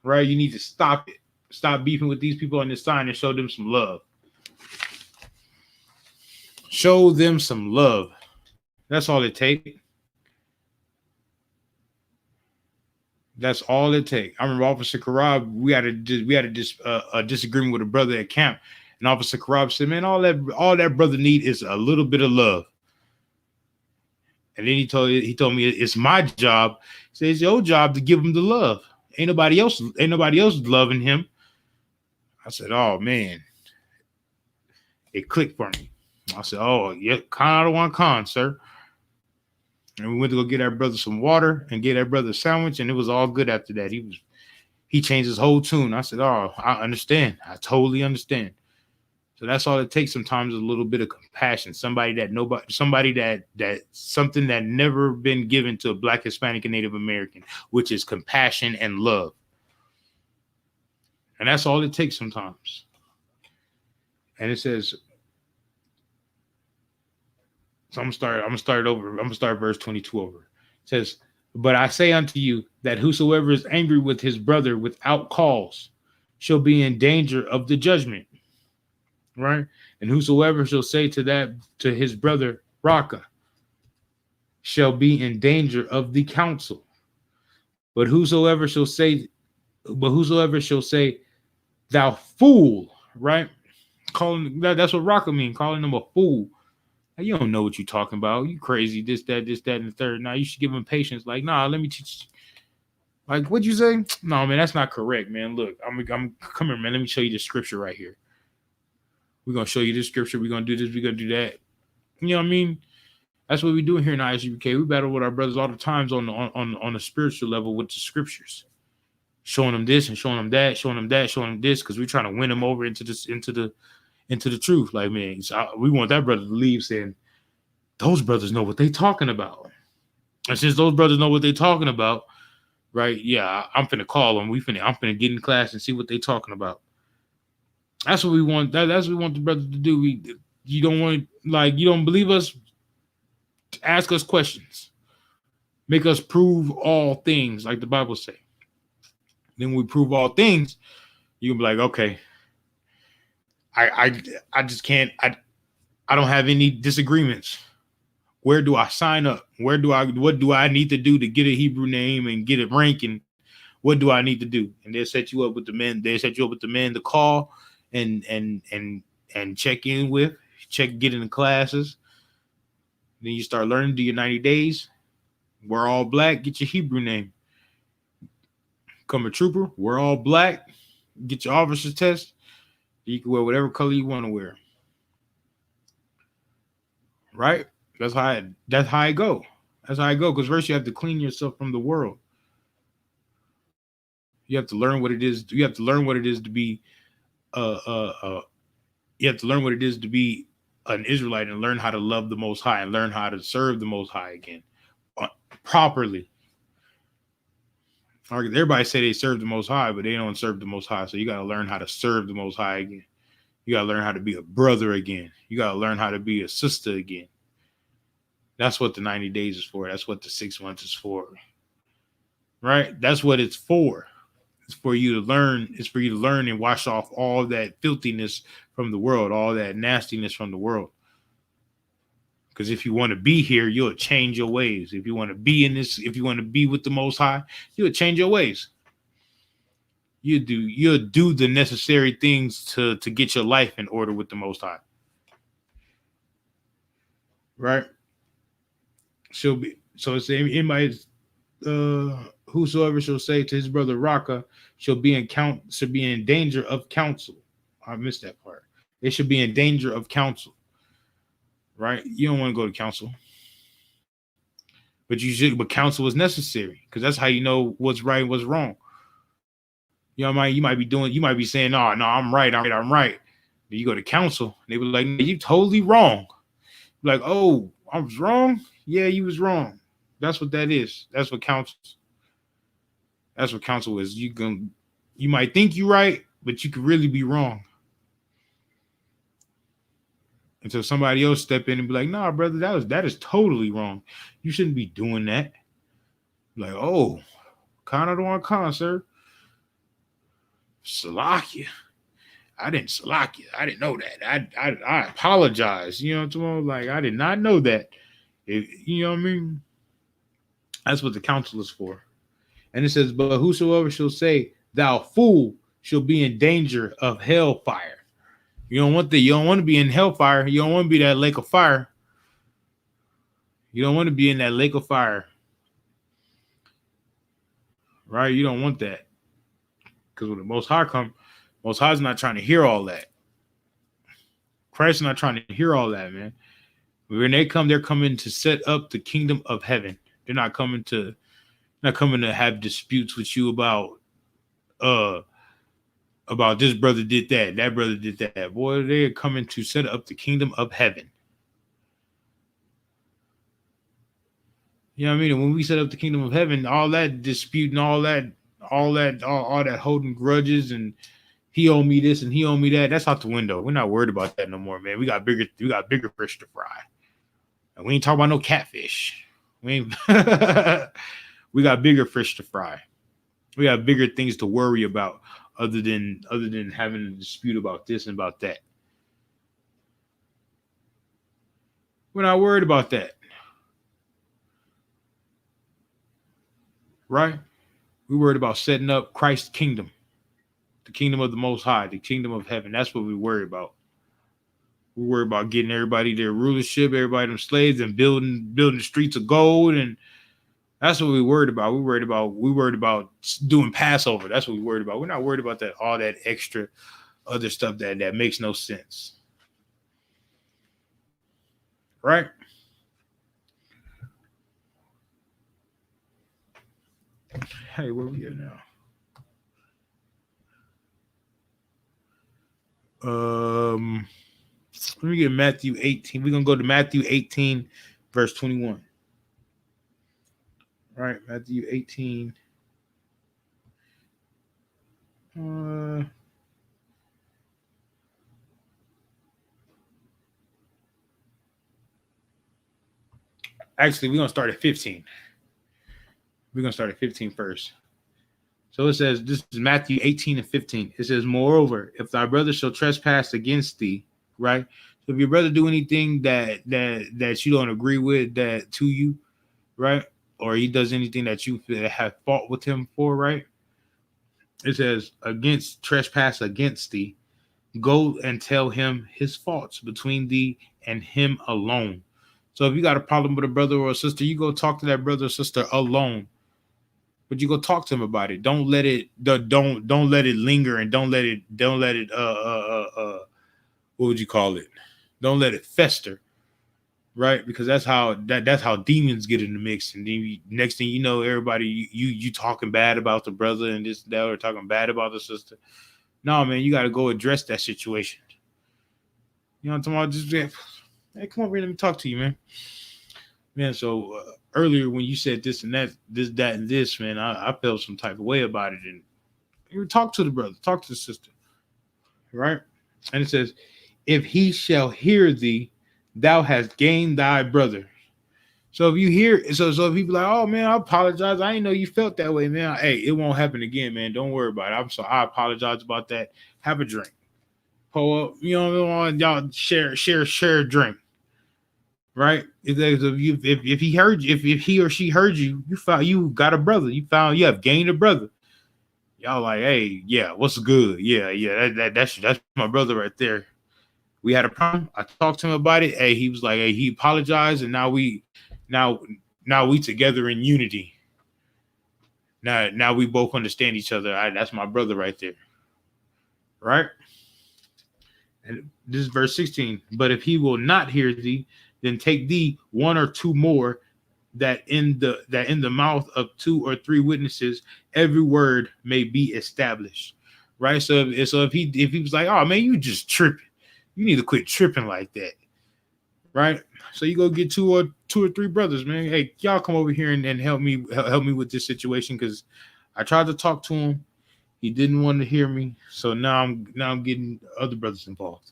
right, you need to stop it. Stop beefing with these people on this sign and show them some love. Show them some love. That's all it takes. That's all it takes. I remember Officer Karab, we had a disagreement with a brother at camp, and Officer Karab said, "Man, all that brother need is a little bit of love." And then he told me it's my job. He said, "It's your job to give him the love. Ain't nobody else loving him." I said, "Oh man," it clicked for me. I said, "Oh yeah, con out of one con, sir." And we went to go get our brother some water and get our brother a sandwich, and it was all good after that. He changed his whole tune. I said, "Oh, I understand. I totally understand." So that's all it takes sometimes, a little bit of compassion. Something that never been given to a Black, Hispanic, and Native American, which is compassion and love. And that's all it takes sometimes. And it says, so I'm gonna start verse 22 over. It says, "But I say unto you that whosoever is angry with his brother without cause shall be in danger of the judgment." Right? "And whosoever shall say to his brother, Raka, shall be in danger of the council. But whosoever shall say, thou fool," right? That's what Raka mean, calling him a fool. You don't know what you're talking about. You crazy, this, that, and the third. Now you should give him patience. Like, nah, let me teach you. Like, what'd you say? No, man, that's not correct, man. Look, I'm come here, man. Let me show you the scripture right here. We're gonna show you this scripture. We're gonna do this. We're gonna do that. You know what I mean? That's what we do here in I.S.U.P.K. We battle with our brothers all the times on the spiritual level with the scriptures. showing them this and showing them that, showing them that, showing them this, because we're trying to win them over into this, into the truth. Like, man, so we want that brother to leave saying those brothers know what they talking about. And since those brothers know what they talking about, right? Yeah, I'm finna call them. I'm finna get in class and see what they talking about. That's what we want. That's what we want the brothers to do. You don't want, like, you don't believe us? Ask us questions. Make us prove all things, like the Bible say. Then when we prove all things, you can be like, okay, I just can't. I don't have any disagreements. Where do I sign up? What do I need to do to get a Hebrew name and get a rank? And what do I need to do? And they'll set you up with the men. They'll set you up with the men to call and check in with, get in the classes. Then you start learning, do your 90 days. We're all black, get your Hebrew name. Become a trooper, we're all black, get your officer's test. You can wear whatever color you want to wear. Right? That's how I go. That's how I go. Because first you have to clean yourself from the world. You have to learn what it is. You have to learn what it is to be uh uh uh you have to learn what it is to be an Israelite and learn how to love the Most High and learn how to serve the Most High again properly. Everybody say they serve the Most High, but they don't serve the Most High. So you got to learn how to serve the Most High again. You got to learn how to be a brother again. You got to learn how to be a sister again. That's what the 90 days is for. That's what the 6 months is for. Right? That's what it's for. It's for you to learn. It's for you to learn and wash off all that filthiness from the world, all that nastiness from the world. Because if you want to be here, you'll change your ways. If you want to be in this, if you want to be with the Most High, you'll change your ways. You'll do the necessary things to get your life in order with the Most High. Right? She'll be so it's anybody whosoever shall say to his brother Raka should be in danger of counsel. I missed that part. They should be in danger of counsel. Right? You don't want to go to counsel. But counsel is necessary because that's how you know what's right and what's wrong. You know, you might be saying, no, I'm right. Then you go to counsel, they be like, you totally wrong. Like, oh, I was wrong? Yeah, you was wrong. That's what that is. That's what counsel is. That's what counsel is. You might think you're right, but you could really be wrong. Until somebody else step in and be like, nah, brother, that is totally wrong. You shouldn't be doing that. Like, oh, Connor don't want con, sir. Salakia. I didn't Salakia. I didn't know that. I apologize. You know what I'm saying? Like, I did not know that. You know what I mean? That's what the counsel is for. And it says, but whosoever shall say, thou fool, shall be in danger of hellfire. You don't want to be in hellfire. You don't want to be that lake of fire. You don't want to be in that lake of fire. Right? You don't want that. Because when the Most High come, Most High's not trying to hear all that. Christ's not trying to hear all that, man. When they come, they're coming to set up the kingdom of heaven. They're not coming to have disputes with you about this brother did that brother did that. Boy, they're coming to set up the kingdom of heaven. You know what I mean? And when we set up the kingdom of heaven, all that disputing, all that holding grudges and he owed me this and he owed me that, that's out the window. We're not worried about that no more, man. We got bigger fish to fry. And we ain't talking about no catfish. We got bigger fish to fry. We got bigger things to worry about other than having a dispute about this and about that. We're not worried about that. Right? We're worried about setting up Christ's kingdom. The kingdom of the Most High, the kingdom of heaven. That's what we worry about. We worry about getting everybody their rulership, everybody them slaves, and building the streets of gold, and that's what we worried about. We worried about doing Passover. That's what we worried about. We're not worried about that all that extra other stuff that makes no sense. Right? Hey, where we at now? Um, let me get Matthew 18. We're gonna go to Matthew 18, verse 21. All right, Matthew 18. Uh, actually, we're gonna start at 15. We're gonna start at 15 first. So it says, this is Matthew 18 and 15. It says, moreover, if thy brother shall trespass against thee, right? So if your brother do anything that you don't agree with, that to you, right? Or he does anything that you have fought with him for, right? It says, against trespass against thee, go and tell him his faults between thee and him alone. So if you got a problem with a brother or a sister, you go talk to that brother or sister alone. But you go talk to him about it. Don't let it don't let it linger, and don't let it what would you call it? Don't let it fester, right? Because that's how demons get in the mix. And then next thing you know, everybody you talking bad about the brother and this that, or talking bad about the sister. No, man, you got to go address that situation. You know what I'm talking about? Just hey, come over here, let me talk to you, man. Man, so earlier when you said this and that, this, that, and this, man, I felt some type of way about it. And you talk to the brother, talk to the sister, right? And it says, if he shall hear thee, thou hast gained thy brother. So if you hear, so if you be like, oh man, I apologize. I didn't know you felt that way, man. Hey, it won't happen again, man. Don't worry about it. I apologize about that. Have a drink. Pull up, you know, y'all share a drink. Right? If he heard you, if he or she heard you, you found you got a brother. You have gained a brother. Y'all like, hey, yeah, what's good? Yeah, that's my brother right there. We had a problem. I talked to him about it. Hey, he was like, hey, he apologized, and now now we together in unity. Now we both understand each other. That's my brother right there. Right? And this is verse 16. But if he will not hear thee, then take thee one or two more, that in the mouth of two or three witnesses every word may be established. Right? So if he was like, oh man, you just tripping. You need to quit tripping like that. Right? So you go get two or three brothers, man. Hey, y'all come over here and help me with this situation, because I tried to talk to him. He didn't want to hear me. So now I'm getting other brothers involved.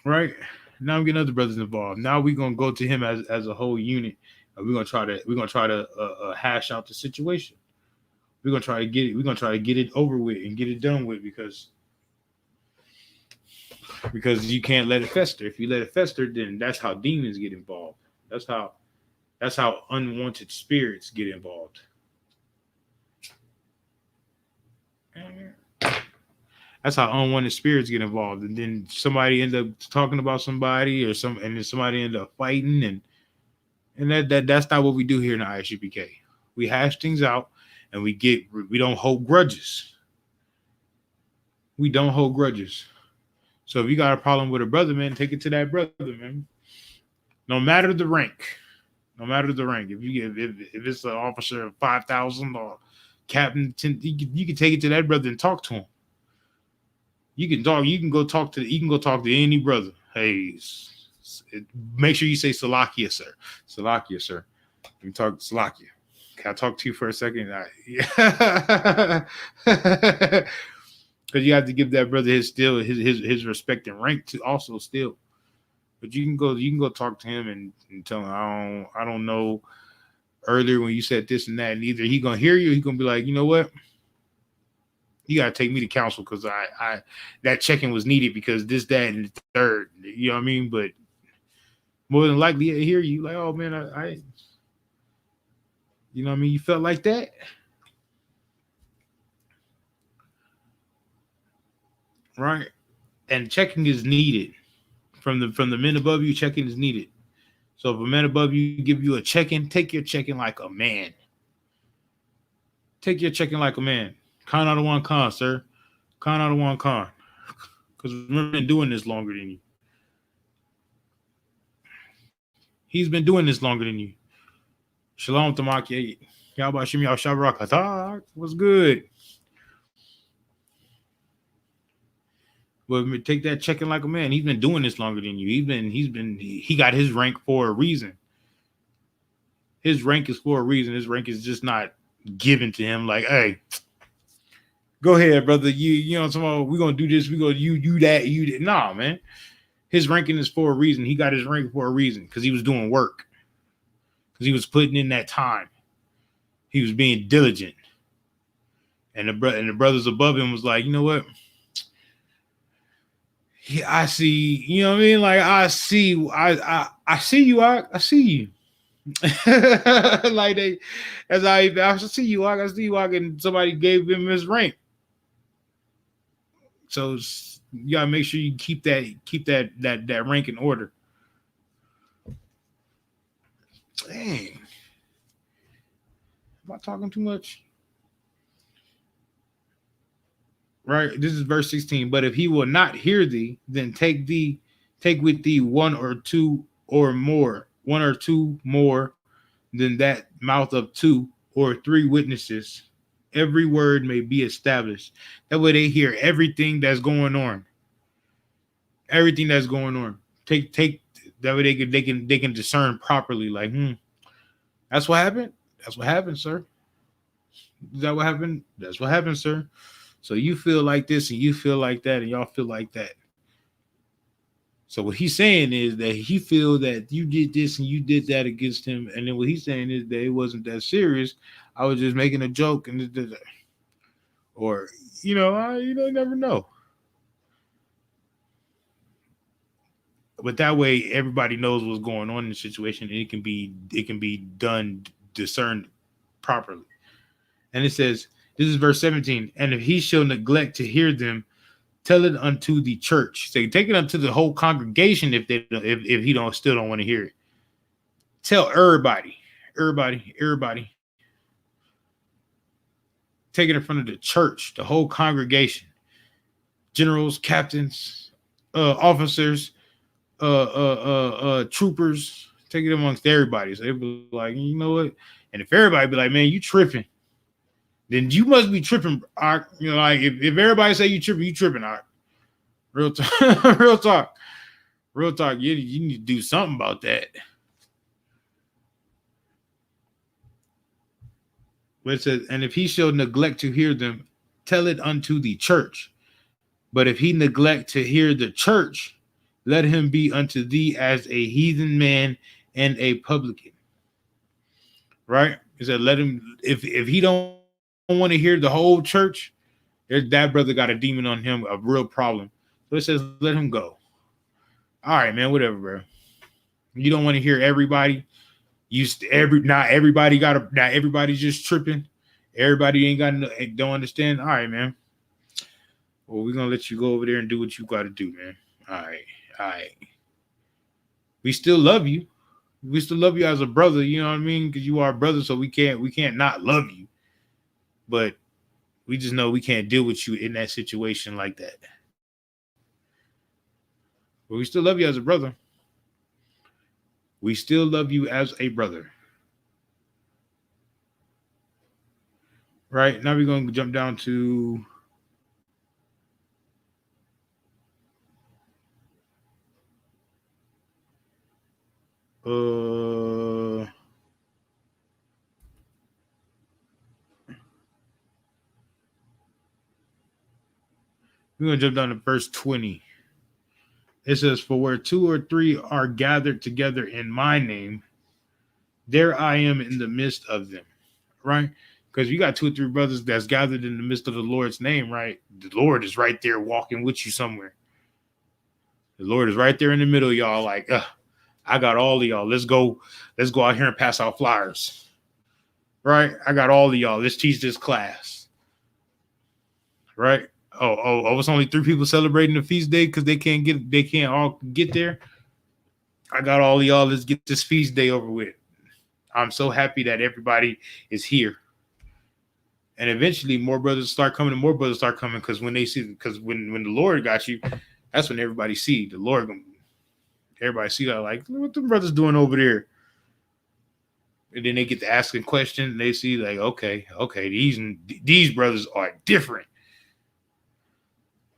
Right? Now I'm getting other brothers involved. Now we're gonna go to him as a whole unit, and we're gonna try to hash out the situation. We're gonna try to get it. We're gonna try to get it over with and get it done with, because you can't let it fester. If you let it fester, then that's how demons get involved. That's how that's how unwanted spirits get involved. That's how unwanted spirits get involved, and then somebody end up talking about somebody, and then somebody end up fighting, and that's not what we do here in the I.S.U.P.K. We hash things out, and we don't hold grudges. We don't hold grudges. So if you got a problem with a brother, man, take it to that brother, man. No matter the rank, no matter the rank. If it's an officer of 5,000 or captain 10, you can take it to that brother and talk to him. You can talk. You can go talk to any brother. Hey, make sure you say Salakia, sir. Salakia, sir. Let me talk Salakia. Can I talk to you for a second? Yeah. Because you have to give that brother his respect and rank to also still. But you can go talk to him and tell him, I don't know earlier when you said this and that, and either he gonna hear you, or he gonna be like, you know what, you gotta take me to counsel, because I that checking was needed because this, that, and the third. You know what I mean? But more than likely he'll hear you like, oh man, I you know what I mean, you felt like that. Right? And checking is needed. From the men above you, checking is needed. So if a man above you give you a check-in, take your check-in like a man. Take your check-in like a man. Con out of one con, sir. Con out of one con. Because remember, been doing this longer than you. He's been doing this longer than you. Shalom Tamaki. Yabba Shim Yaw Shabrak. What's good? But take that checking like a man. He's been doing this longer than you. He got his rank for a reason. His rank is for a reason. His rank is just not given to him like, hey, go ahead, brother. You know what I'm talking about? We're gonna do this, we gonna you that, you that. Nah, man. His ranking is for a reason. He got his rank for a reason because he was doing work. Because he was putting in that time. He was being diligent. And the brothers above him was like, you know what? Yeah, I see, you know what I mean? Like I see, I see you, I see you. Like they, as I see you, I see you, and somebody gave him his rank. So you gotta make sure you keep that rank in order. Dang, am I talking too much? Right. This is verse 16. But if he will not hear thee, then take with thee one or two more than that mouth of two or three witnesses. Every word may be established. That way they hear everything that's going on. Everything that's going on. Take that way they can discern properly. Like, that's what happened. That's what happened, sir. Is that what happened? That's what happened, sir. So you feel like this and you feel like that and y'all feel like that. So what he's saying is that he feel that you did this and you did that against him, and then what he's saying is that it wasn't that serious. I was just making a joke, and or you never know. But that way, everybody knows what's going on in the situation, and it can be done discerned properly. And it says, this is verse 17, and if he shall neglect to hear them, tell it unto the church. So take it unto the whole congregation if he don't still don't want to hear it. Tell everybody. Take it in front of the church, the whole congregation, generals, captains, officers, troopers. Take it amongst everybody. So they be like, you know what? And if everybody be like, man, you tripping, then you must be tripping. Like if everybody say you tripping. Real talk, real talk, real talk. You need to do something about that. But it says, and if he shall neglect to hear them, tell it unto the church. But if he neglect to hear the church, let him be unto thee as a heathen man and a publican. Right? He said, let him, if he don't want to hear the whole church, that brother got a demon on him, a real problem. So it says, let him go. All right, man, whatever, bro. You don't want to hear everybody. Not everybody's just tripping. Everybody don't understand. All right, man. Well, we're gonna let you go over there and do what you gotta do, man. All right. We still love you. We still love you as a brother, you know what I mean? Because you are a brother, so we can't not love you. But we just know we can't deal with you in that situation like that. But we still love you as a brother. We still love you as a brother. Right? Now we're gonna jump down to we're gonna jump down to verse 20. It says, for where two or three are gathered together in my name, there I am in the midst of them. Right? Because you got two or three brothers that's gathered in the midst of the Lord's name, right? The Lord is right there walking with you somewhere. The Lord is right there in the middle, y'all. Like, I got all of y'all. Let's go out here and pass out flyers. Right? I got all of y'all. Let's teach this class. Right? Oh, it's only 3 people celebrating the feast day because they can't all get there. I got all of y'all. Let's get this feast day over with. I'm so happy that everybody is here. And eventually more brothers start coming and more brothers start coming because when they see, because when the Lord got you, that's when everybody see the Lord. Everybody see that, like, what the brothers doing over there? And then they get to asking questions and they see like, okay, these brothers are different.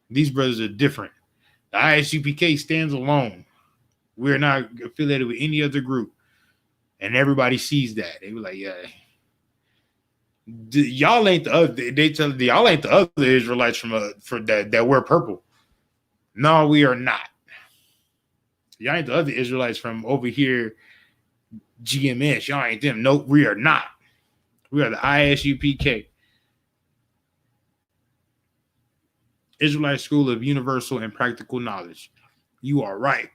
These brothers are different. The I.S.U.P.K stands alone. We're not affiliated with any other group. And everybody sees that. They were like, yeah, y'all ain't the other. They tell y'all ain't the other Israelites for that wear purple. No, we are not. Y'all ain't the other Israelites from over here, GMS. Y'all ain't them. No, we are not. We are the I.S.U.P.K. Israelite School of Universal and Practical Knowledge. You are right.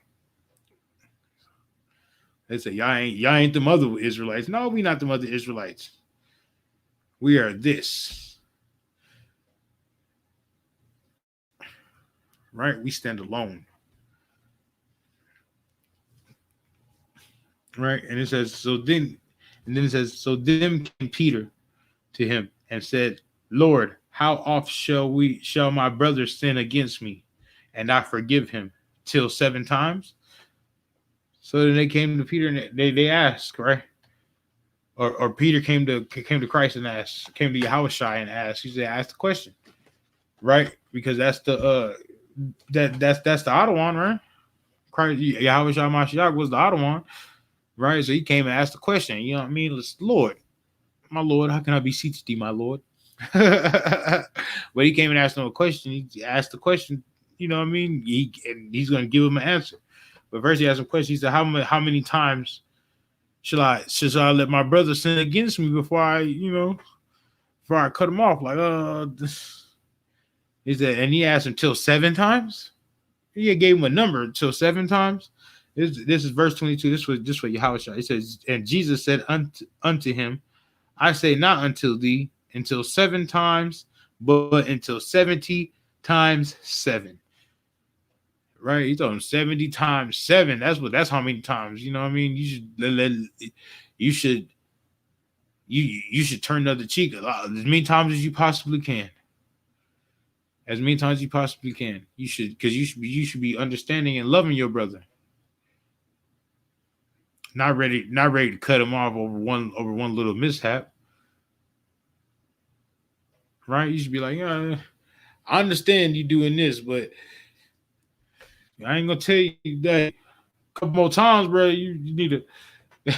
They say y'all ain't the other Israelites. No, we not the other Israelites. We are this. Right? We stand alone. Right? And it says, so then came Peter to him and said, Lord, how oft shall my brother sin against me, and I forgive him? Till 7 times? So then they came to Peter and they asked, right? Or Peter came to Christ and asked, came to Yahushua and asked. He said, ask the question, right? Because that's the that's the Ottawan, right? Christ, Yahushua Mashiach was the Ottawan, right? So he came and asked the question. You know what I mean? Lord, my Lord, how can I beseech thee, my Lord? But he came and asked him a question. He asked the question. You know what I mean? He's going to give him an answer. But first he asked him a question. He said, how many times should I let my brother sin against me before I cut him off? Like, he said, and he asked him till 7 times. He gave him a number till 7 times. This is verse 22. This was Yahushua. He says, and Jesus said unto him, I say not until thee until 7 times, but until 70 times 7. Right? He told him 70 times 7. That's how many times. You know what I mean? You should turn the other cheek as many times as you possibly can. As many times as you possibly can. You should, because you should be understanding and loving your brother. Not ready to cut him off over one little mishap. Right? You should be like, yeah, I understand you doing this, but I ain't gonna tell you that a couple more times, bro. You need to, you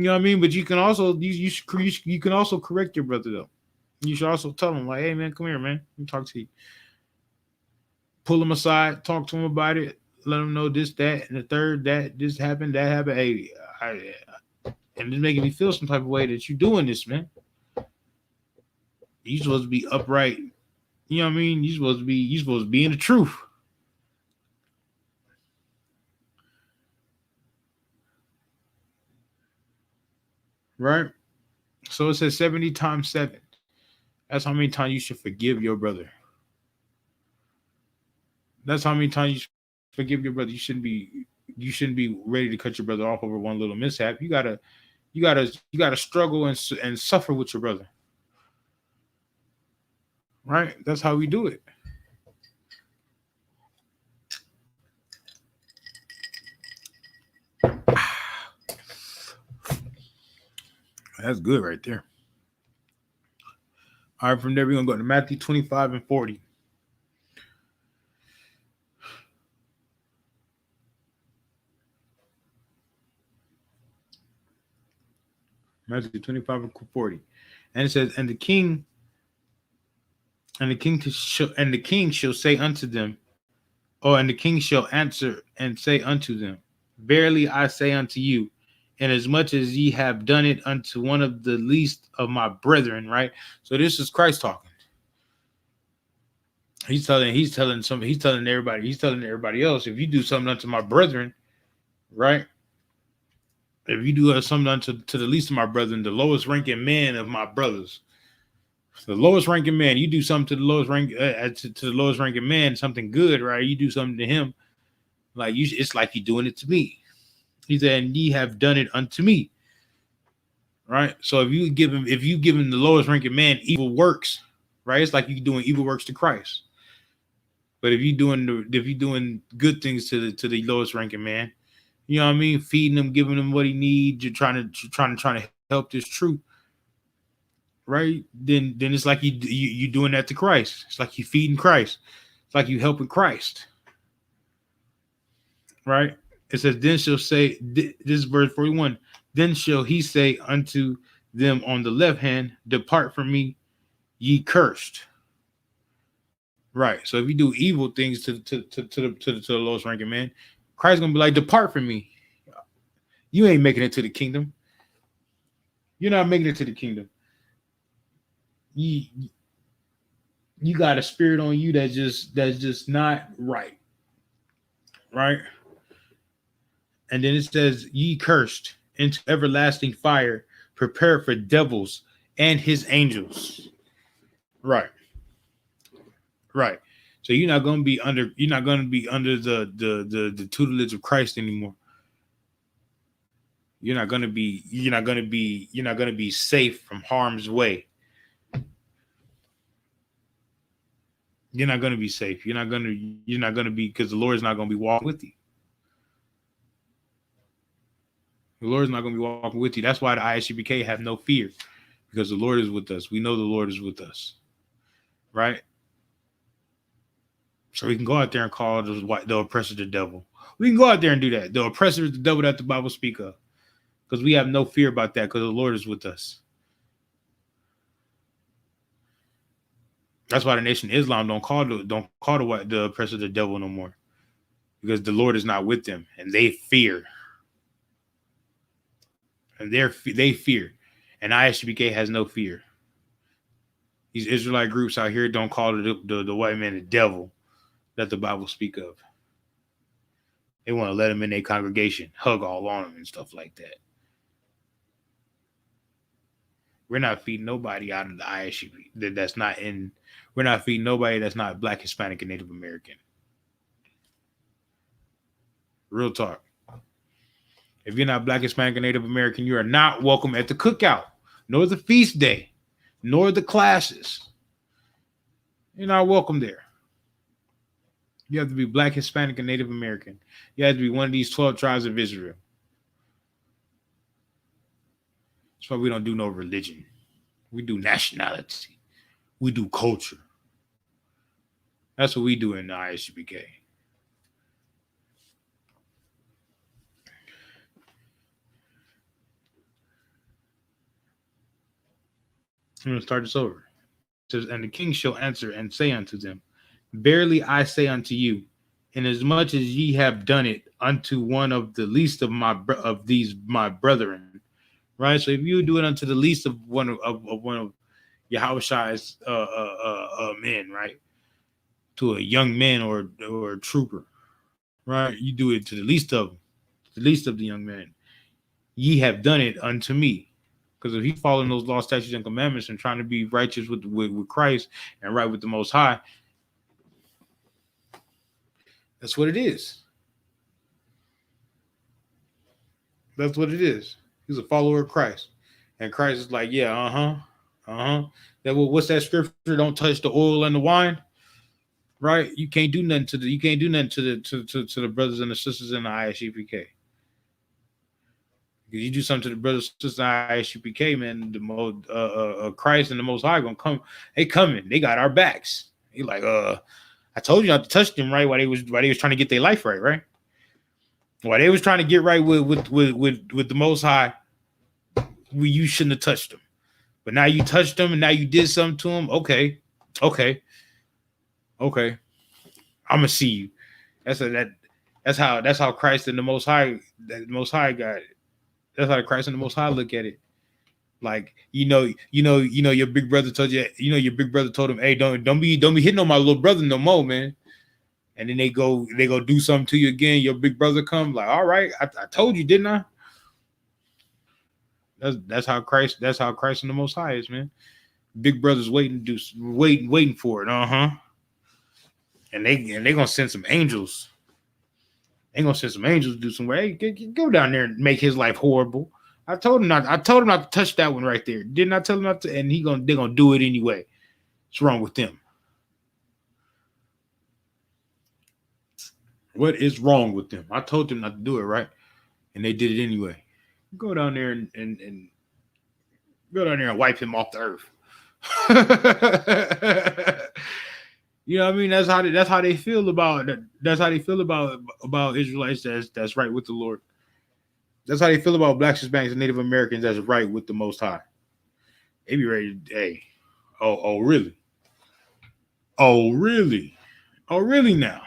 know what I mean. But you can also you can also correct your brother though. You should also tell him like, hey man, come here, man. Let me talk to you. Pull him aside, talk to him about it. Let him know this, that, and the third, that this happened, that happened. Hey, and it's making me feel some type of way that you're doing this, man. You supposed to be upright. You know what I mean? You supposed to be in the truth. Right? So it says 70 times 7. That's how many times you should forgive your brother. That's how many times you should forgive your brother. You shouldn't be ready to cut your brother off over one little mishap. You gotta struggle and suffer with your brother. Right? That's how we do it. That's good right there. All right, from there we're gonna go to Matthew 25 and 40. Matthew 25 and 40. And it says, and the king shall say unto them, and the king shall answer and say unto them, verily I say unto you, inasmuch as ye have done it unto one of the least of my brethren, right? So this is Christ talking. He's telling everybody else, if you do something unto my brethren, right? If you do something unto the least of my brethren, the lowest ranking man of my brothers, the lowest ranking man, you do something to the lowest rank to the lowest ranking man, something good, right? You do something to him, like it's like you're doing it to me. He said, and ye have done it unto me. Right? So if you give him the lowest ranking man evil works, right? It's like you doing evil works to Christ. But if you're doing good things to the lowest ranking man, you know what I mean, feeding him, giving him what he needs, you're trying to help this truth, right? Then it's like you doing that to Christ. It's like you feeding Christ. It's like you helping Christ, right? It says, then shall say, this is verse 41, then shall he say unto them on the left hand, depart from me, ye cursed. Right. So if you do evil things to the lowest ranking man, Christ's gonna be like, depart from me. You ain't making it to the kingdom. You're not making it to the kingdom. You you got a spirit on you that's just not right. Right. And then it says, ye cursed into everlasting fire, prepare for devils and his angels. Right. Right. So you're not gonna be under the tutelage of Christ anymore. You're not gonna be safe from harm's way. You're not gonna be safe. You're not gonna be, because the Lord is not gonna be walking with you. The Lord is not gonna be walking with you. That's why the I.S.U.P.K have no fear, because the Lord is with us. We know the Lord is with us, right? So we can go out there and call the oppressor the devil. We can go out there and do that. The oppressor is the devil that the Bible speak of, because we have no fear about that, because the Lord is with us. That's why the Nation of Islam don't call the oppressor the devil no more, because the Lord is not with them, and they fear, and they fear, and I.S.U.P.K has no fear. These Israelite groups out here don't call the white man the devil that the Bible speak of. They want to let him in their congregation, hug all on him and stuff like that. We're not feeding nobody out of the I.S.U.P. that's not in. We're not feeding nobody that's not Black, Hispanic, and Native American. Real talk. If you're not Black, Hispanic, and Native American, you are not welcome at the cookout, nor the feast day, nor the classes. You're not welcome there. You have to be Black, Hispanic, and Native American. You have to be one of these 12 tribes of Israel. That's why we don't do no religion. We do nationality. We do culture. That's what we do in the I.S.U.P.K. I'm going to start this over. It says, and the king shall answer and say unto them, verily I say unto you, inasmuch as ye have done it unto one of the least of these my brethren, right? So if you do it unto the least of one of Yahweh's men, right? To a young man or a trooper, right? You do it to the least of them, the least of the young men. Ye have done it unto me. Because if he's following those law, statutes, and commandments and trying to be righteous with Christ and right with the Most High, that's what it is. That's what it is. He's a follower of Christ. And Christ is like, yeah, That what's that scripture? Don't touch the oil and the wine. Right? You can't do nothing to the brothers and the sisters in the I.S.U.P.K. If you do something to the brothers and sisters in the I.S.U.P.K, man, Christ and the Most High gonna come. They coming. They got our backs. He like, I told you not to touch them, right? While they was trying to get their life right, right? While they was trying to get right with the Most High, you shouldn't have touched them. But now you touched them, and now you did something to them. Okay. I'm gonna see you. That's how Christ and the Most High, got it. That's how Christ and the Most High look at it. Like, your big brother told you, your big brother told him, hey, don't be hitting on my little brother no more, man. And then they go do something to you again. Your big brother come like, all right, I told you, didn't I? That's how Christ and the Most High is, man. Big brother's waiting for it. And they gonna send some angels. They gonna send some angels to do some way. Hey, go down there and make his life horrible. I told him not to touch that one right there. Didn't I tell him not to? And they're gonna do it anyway. What's wrong with them? What is wrong with them? I told them not to do it, right? And they did it anyway. Go down there and go down there and wipe him off the earth. You know what I mean? That's how they feel about that. That's how they feel about Israelites that's right with the Lord. That's how they feel about blacks, Hispanics, and Native Americans that's right with the Most High. They be ready. Hey, oh, really? Oh, really? Oh, really? Now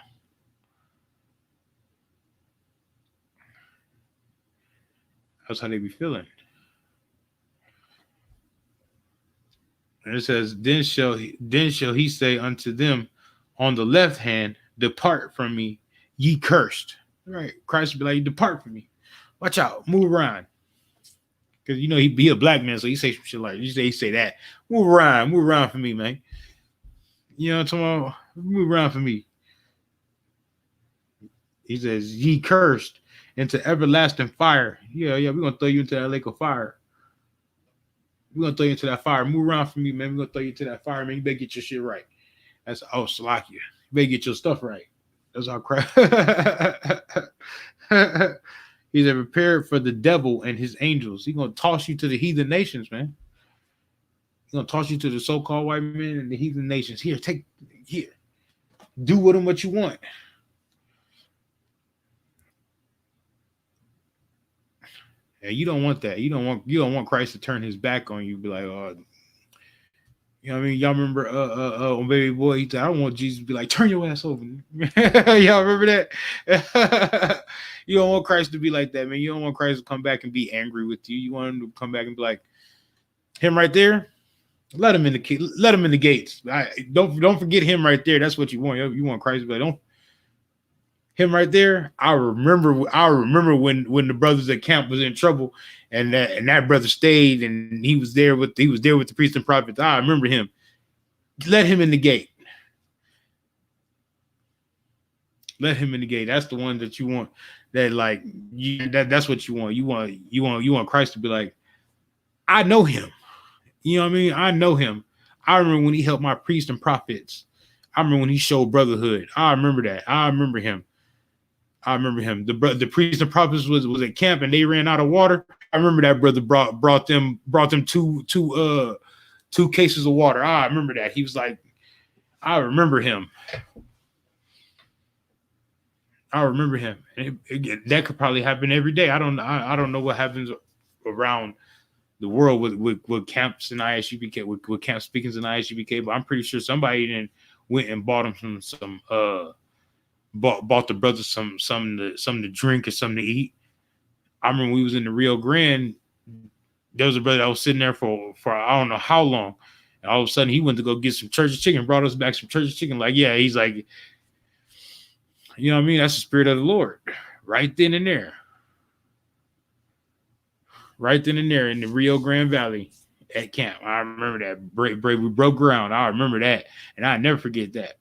that's how they be feeling. And it says, then shall he say unto them on the left hand, depart from me, ye cursed. Right? Christ will be like, depart from me. Watch out, move around. Because you know he be a black man, so he say some shit like he say that. Move around for me, man. You know what I'm talking about? Move around for me. He says, ye cursed into everlasting fire. Yeah, we're gonna throw you into that lake of fire. We're gonna throw you into that fire. Move around for me, man. We're gonna throw you into that fire, man. You better get your shit right. That's Salakia. You better get your stuff right. That's our crap. He's prepared for the devil and his angels. He's gonna toss you to the heathen nations, man. He's gonna toss you to the so-called white men and the heathen nations. Here. Do with them what you want. Yeah, you don't want that. You don't want Christ to turn his back on you. Be like, oh, you know what I mean? Y'all remember on Baby Boy, he said, I don't want Jesus to be like, turn your ass over. Y'all remember that? You don't want Christ to be like that, man. You don't want Christ to come back and be angry with you. You want him to come back and be like, him right there, let him in the gates. Don't forget him right there. That's what you want. You want Christ to be like, don't him right there. I remember when the brothers at camp was in trouble, and that brother stayed, and he was there with the priests and prophets. I remember him. Let him in the gate. Let him in the gate. That's the one that you want. That like that's what you want. You want Christ to be like, I know him. You know what I mean? I know him. I remember when he helped my priests and prophets. I remember when he showed brotherhood. I remember that. I remember him. The priests and prophets was at camp and they ran out of water. I remember that brother brought them two cases of water. I remember that. He was like, I remember him. I remember him. That could probably happen every day. I don't know what happens around the world with camps and I.S.U.P.K. with camp speakings and I.S.U.P.K. But I'm pretty sure somebody then went and bought him some bought the brothers something to drink or something to eat. I remember we was in the Rio Grande. There was a brother that was sitting there for I don't know how long. And all of a sudden he went to go get some church chicken, brought us back some church chicken. Like, yeah, he's like, you know what I mean? That's the spirit of the Lord. Right then and there. Right then and there in the Rio Grande Valley at camp. I remember that. We broke ground. I remember that. And I never forget that.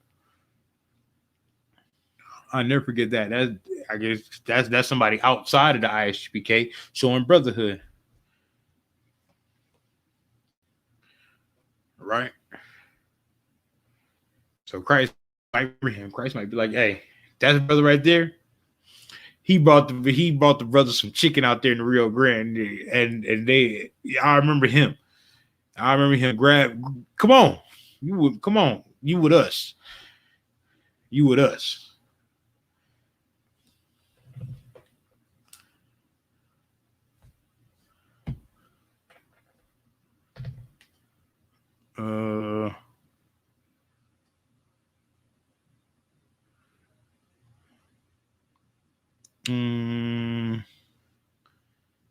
I never forget that. I guess that's somebody outside of the I.S.U.P.K. showing brotherhood. Right? So Christ might bring him. Christ might be like, hey, that's brother right there. He brought the brother some chicken out there in the Rio Grande, and they. I remember him. Come on, you with us. You with us. Uh, mm,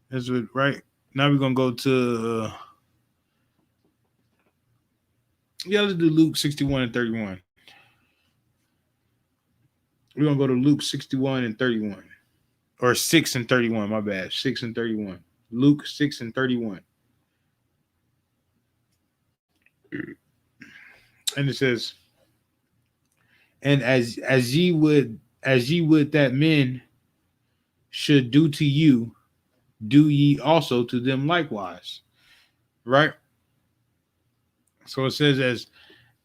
that's what right. Now we're gonna go to let's do Luke 61 and 31. We're gonna go to Luke 61 and 31. Or 6 and 31, my bad. 6 and 31. Luke 6 and 31. And it says, and as ye would that men should do to you, do ye also to them likewise. Right? So it says, as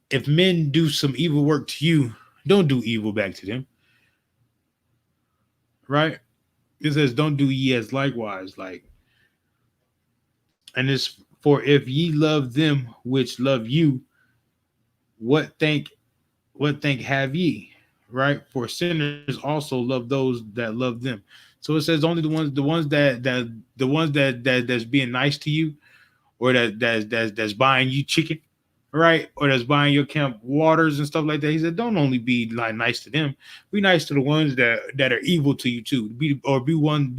if men do some evil work to you, don't do evil back to them. Right? It says, don't do ye as likewise. Like, and it's for if ye love them which love you, what thank what think have ye? Right? For sinners also love those that love them. So it says only the ones that's being nice to you, or that's buying you chicken, right? Or that's buying your camp waters and stuff like that. He said, don't only be like nice to them, be nice to the ones that are evil to you too. Be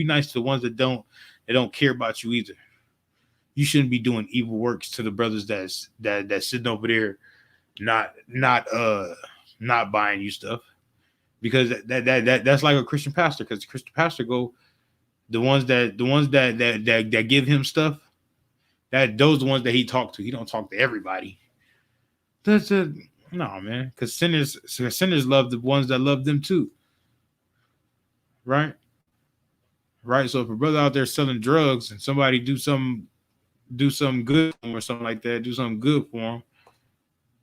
nice to the ones that don't care about you either. You shouldn't be doing evil works to the brothers that's sitting over there, not buying you stuff, because that's like a Christian pastor. Because the Christian pastor go, the ones that give him stuff, that those the ones that he talk to. He don't talk to everybody. That's a no, man. Because sinners love the ones that love them too, right? Right. So if a brother out there selling drugs and somebody do something good for him or something like that, do something good for him,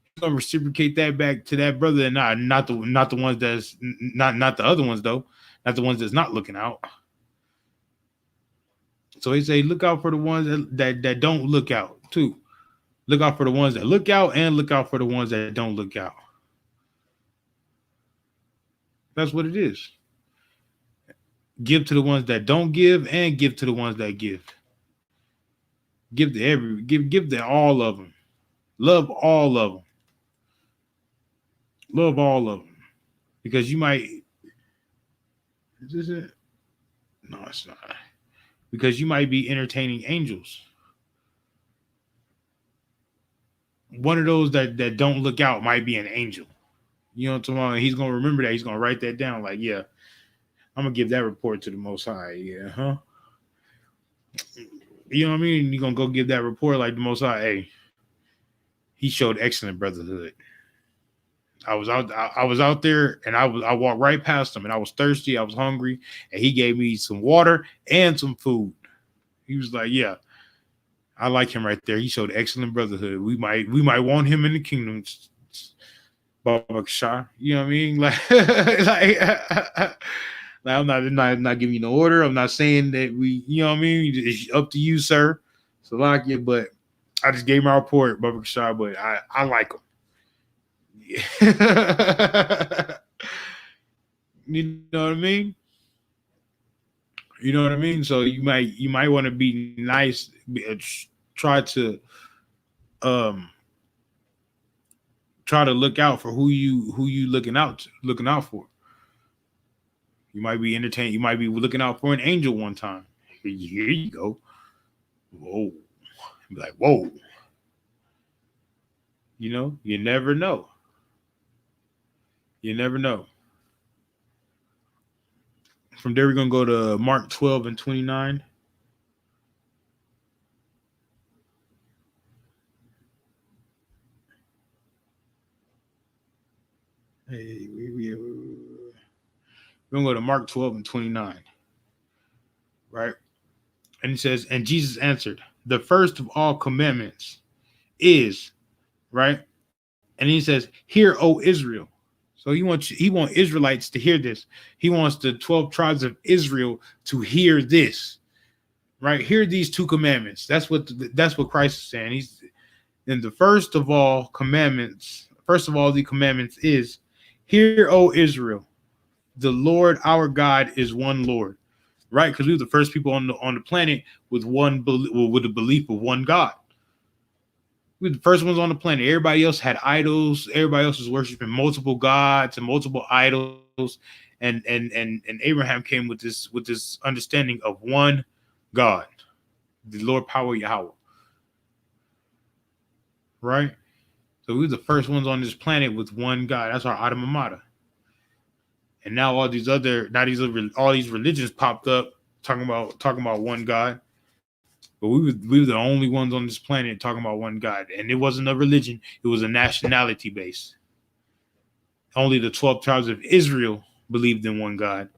he's gonna reciprocate that back to that brother, and not the ones that's not the other ones though, not the ones that's not looking out. So he say, look out for the ones that don't look out too. Look out for the ones that look out, and look out for the ones that don't look out. That's what it is. Give to the ones that don't give, and give to the ones that give. Give to all of them. Love all of them. Love all of them. Because you might, is this it? No, it's not. Because you might be entertaining angels. One of those that don't look out might be an angel. You know what I'm talking about? He's gonna remember that. He's gonna write that down. Like, yeah, I'm gonna give that report to the Most High. Yeah, huh? You know what I mean? You're gonna go give that report like the Most High. Hey, he showed excellent brotherhood. I was out there, and I walked right past him, and I was thirsty, I was hungry, and he gave me some water and some food. He was like, yeah, I like him right there. He showed excellent brotherhood. We might want him in the kingdom, Baba Shah. You know what I mean? Like I'm not giving you no order. I'm not saying that you know what I mean? It's up to you, sir. Salakia, but I just gave my report, Baba Shah, but I like him. You know what I mean? You know what I mean? So you might want to be nice, try to um try to look out for who you looking out for. You might be entertained. You might be looking out for an angel one time. Here you go. Whoa. Be like, whoa. You never know. You never know. From there, we're gonna go to Mark 12 and 29. Hey, we're gonna go to Mark 12 and 29, right? And he says, and Jesus answered, the first of all commandments is, right? And he says, hear, O Israel. So he want Israelites to hear this. He wants the 12 tribes of Israel to hear this, right? Hear these two commandments. That's what Christ is saying. He's in the first of all the commandments is, hear, O Israel, the Lord our God is one Lord, right? Because we were the first people on the planet with with the belief of one God. We were the first ones on the planet. Everybody else had idols. Everybody else was worshiping multiple gods and multiple idols. And Abraham came with this understanding of one God, the Lord Power Yahweh, right? So we were the first ones on this planet with one God. That's our Adama Mata. And now all these religions popped up talking about one God. But we were the only ones on this planet talking about one God. And it wasn't a religion, it was a nationality base. Only the 12 tribes of Israel believed in one God.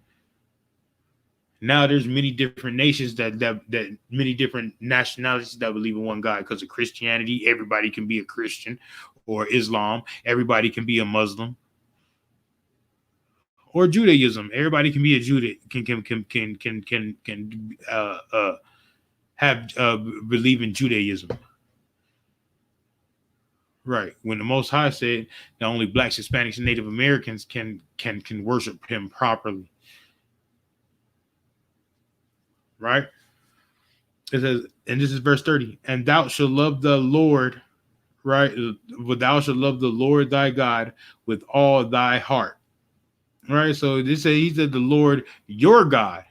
Now there's many different nations that many different nationalities that believe in one God. Because of Christianity, everybody can be a Christian, or Islam, everybody can be a Muslim, or Judaism. Everybody can be a Judah can have believe in Judaism, Right. When the Most High said that only blacks, Hispanics, and Native Americans can worship him properly. Right? It says, and this is verse 30, and thou shalt love the Lord, right? But thou shalt love the Lord thy God with all thy heart. Right? So this said he said the Lord your God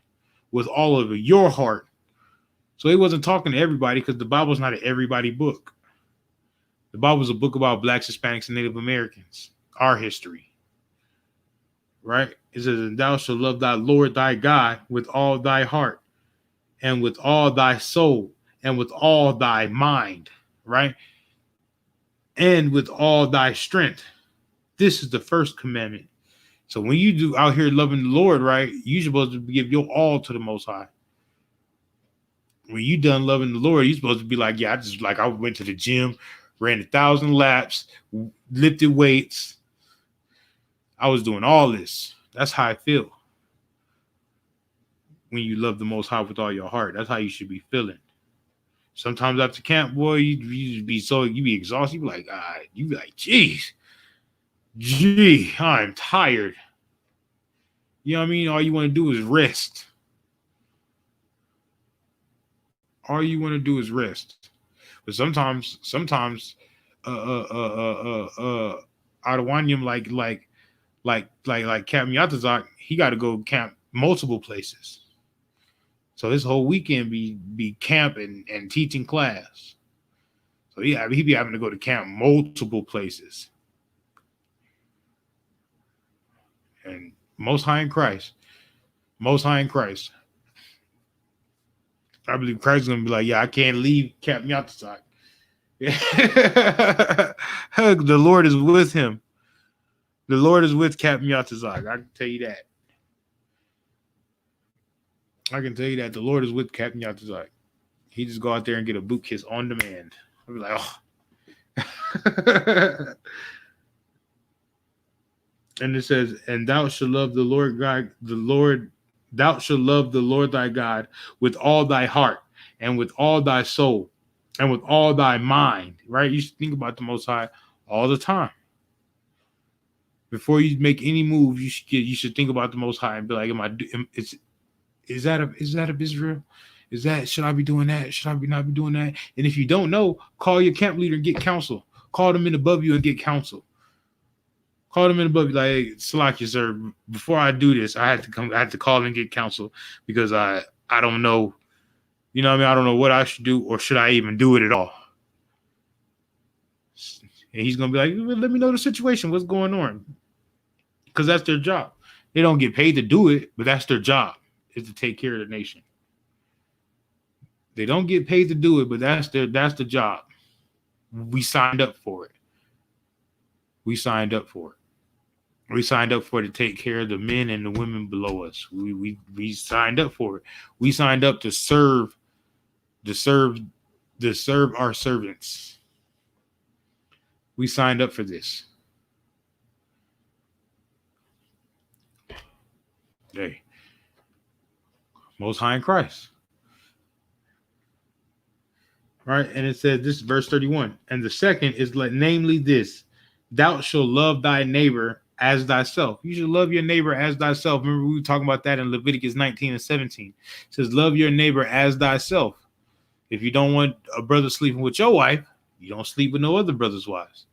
with all of your heart. So he wasn't talking to everybody because the Bible's not an everybody book. The Bible is a book about blacks, Hispanics, and Native Americans, our history. Right? It says, and thou shalt love thy Lord thy God with all thy heart and with all thy soul and with all thy mind, right? And with all thy strength. This is the first commandment. So when you do out here loving the Lord, right, you're supposed to give your all to the Most High. When you done loving the Lord, you're supposed to be like, yeah, I went to the gym, ran 1,000 laps, lifted weights. I was doing all this. That's how I feel. When you love the Most High with all your heart, that's how you should be feeling. Sometimes after camp, boy, you be exhausted. You be like, you be like, gee, I'm tired. You know what I mean? All you want to do is rest. All you want to do is rest. But sometimes, Adewanyum, like Captain Yatazak, he got to go camp multiple places. So this whole weekend be camp and teaching class. So he be having to go to camp multiple places. And Most High in Christ. I believe Christ is gonna be like, yeah, I can't leave Captain Yatazak. The Lord is with him. The Lord is with Captain Yatazak. I can tell you that. The Lord is with Captain Yatazak. He just go out there and get a boot kiss on demand. I'll be like, oh. And it says, and thou shalt love the Lord God, thou shalt love the Lord thy God with all thy heart and with all thy soul and with all thy mind, right? You should think about the Most High all the time. Before you make any move, you should think about the Most High and be like, is that of Israel? Should I be doing that? Should I not be doing that? And if you don't know, call your camp leader and get counsel. Call them in above you and get counsel. Call them in above you, like, hey, Salakia, sir, before I do this, I had to call and get counsel because I don't know, you know what I mean? I don't know what I should do, or should I even do it at all? And he's gonna be like, let me know the situation, what's going on. Because that's their job. They don't get paid to do it, but that's their job, is to take care of the nation. They don't get paid to do it, but that's the job. We signed up for it. We signed up for to take care of the men and the women below us. We signed up for it. We signed up to serve our servants. We signed up for this. Hey, Most High in Christ. Right? And it says, this is verse 31. And the second is, namely this, thou shalt love thy neighbor as thyself. You should love your neighbor as thyself. Remember, we were talking about that in Leviticus 19 and 17. It says, love your neighbor as thyself. If you don't want a brother sleeping with your wife, you don't sleep with no other brother's wives.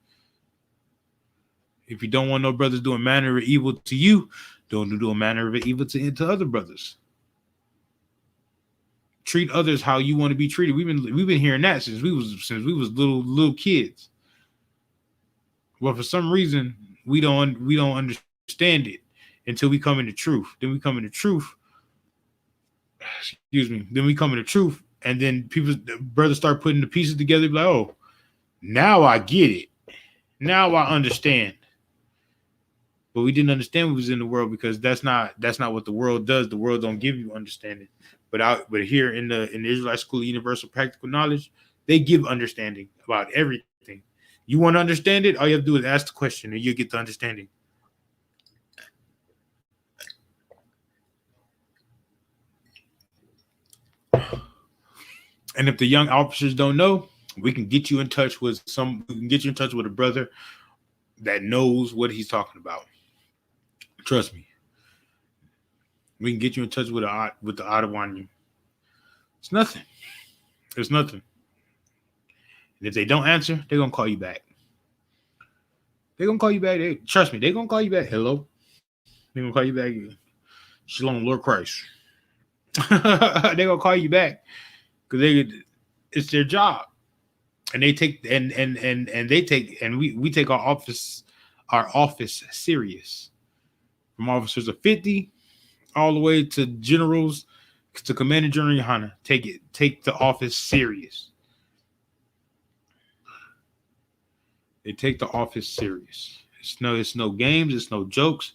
If you don't want no brothers doing manner of evil to you, don't do a manner of evil to other brothers. Treat others how you want to be treated. We've been hearing that since we was little kids. Well, for some reason, we don't understand it until we come into truth. Then we come into truth. Then we come into truth, and then brothers start putting the pieces together. Like, oh, now I get it. Now I understand. But we didn't understand we was in the world because that's not what the world does. The world don't give you understanding. But here in the Israelite School of Universal Practical Knowledge, they give understanding about everything. You want to understand it? All you have to do is ask the question, and you get the understanding. And if the young officers don't know, We can get you in touch with we can get you in touch with a brother that knows what he's talking about. Trust me. We can get you in touch with the Ottawa. It's nothing. It's nothing. And if they don't answer, they're gonna call you back. They're gonna call you back. Trust me, they're gonna call you back. Hello. They're gonna call you back. Shalom, Lord Christ. They're gonna call you back because it's their job. And they take and we take our office serious. From officers of 50 all the way to generals to Commander General Yohana. Take the office serious. They take the office serious. It's no games, it's no jokes.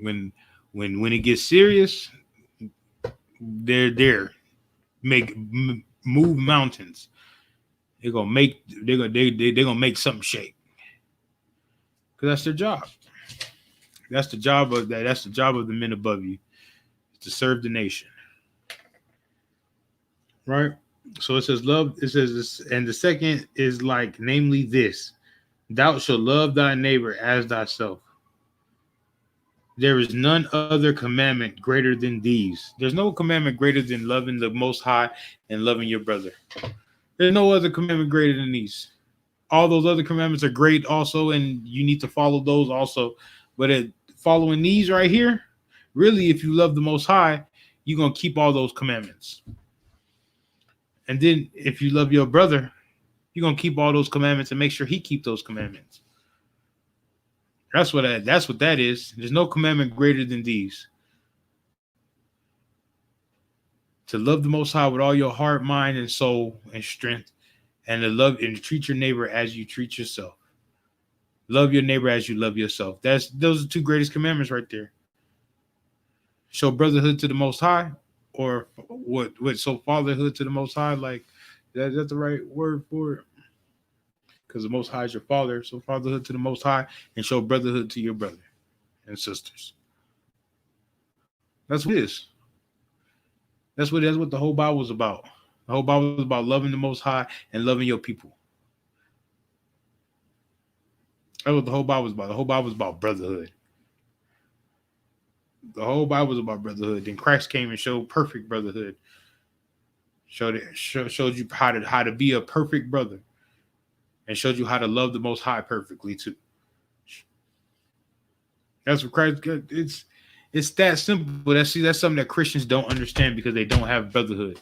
When it gets serious, they're there. Move mountains. They're gonna make something shake. Because that's their job. That's the job of the men above you, to serve the nation. Right? So it says love, it says this, and the second is like, namely this: thou shalt love thy neighbor as thyself. There is none other commandment greater than these. There's no commandment greater than loving the Most High and loving your brother. There's no other commandment greater than these. All those other commandments are great also, and you need to follow those also. But following these right here, really, if you love the Most High, you're going to keep all those commandments. And then if you love your brother, you're going to keep all those commandments and make sure he keep those commandments. That's what that is. There's no commandment greater than these. To love the Most High with all your heart, mind, and soul and strength, and to love and treat your neighbor as you treat yourself. Love your neighbor as you love yourself. Those are two greatest commandments right there. Show brotherhood to the Most High, or what? So fatherhood to the Most High, like that's the right word for it. Because the Most High is your father, so fatherhood to the Most High, and show brotherhood to your brother and sisters. That's what it is. That's what the whole Bible was about. The whole Bible was about loving the Most High and loving your people. That's what the whole Bible was about. The whole Bible was about brotherhood. The whole Bible was about brotherhood. Then Christ came and showed perfect brotherhood. Showed you how to be a perfect brother, and showed you how to love the Most High perfectly too. That's what Christ. It's that simple. That's something that Christians don't understand because they don't have brotherhood.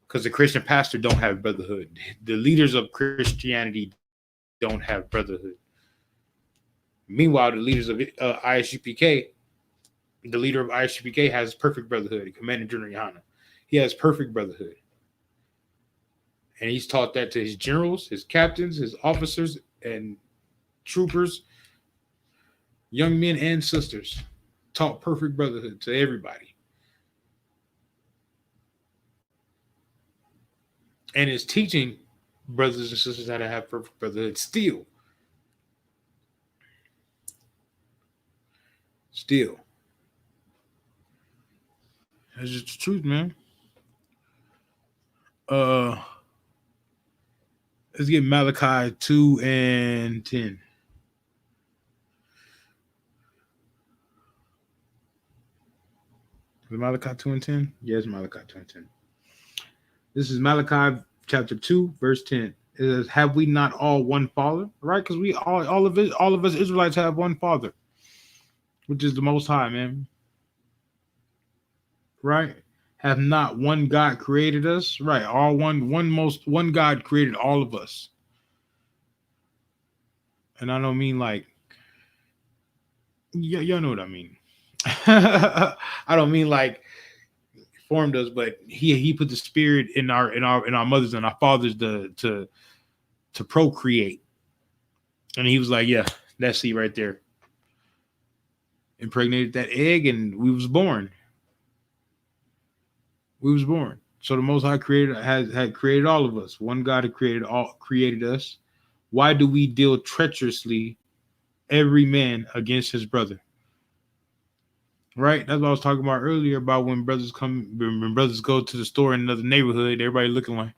Because the Christian pastor don't have brotherhood. The leaders of Christianity don't have brotherhood. Meanwhile, the leaders of I.S.U.P.K, the leader of I.S.U.P.K has perfect brotherhood. Commander General Yohana, he has perfect brotherhood. And he's taught that to his generals, his captains, his officers, and troopers, young men and sisters. Taught perfect brotherhood to everybody. And is teaching brothers and sisters how to have perfect brotherhood still. That's just the truth, man. Let's get Malachi 2 and 10. Is Malachi 2 and 10? Yes, Malachi 2 and 10. This is Malachi chapter 2, verse 10. It says, have we not all one father? Right? Because we all of us Israelites have one father, which is the Most High, man. Right? Have not one God created us? Right. All one God created all of us. And I don't mean like, y'all know what I mean. I don't mean like formed us, but he put the spirit in our mothers and our fathers to procreate. And he was like, yeah, that's seed right there. Impregnated that egg, and we was born. So the Most High had created all of us. One God had created us. Why do we deal treacherously, every man against his brother? Right? That's what I was talking about earlier about when brothers go to the store in another neighborhood, everybody looking like,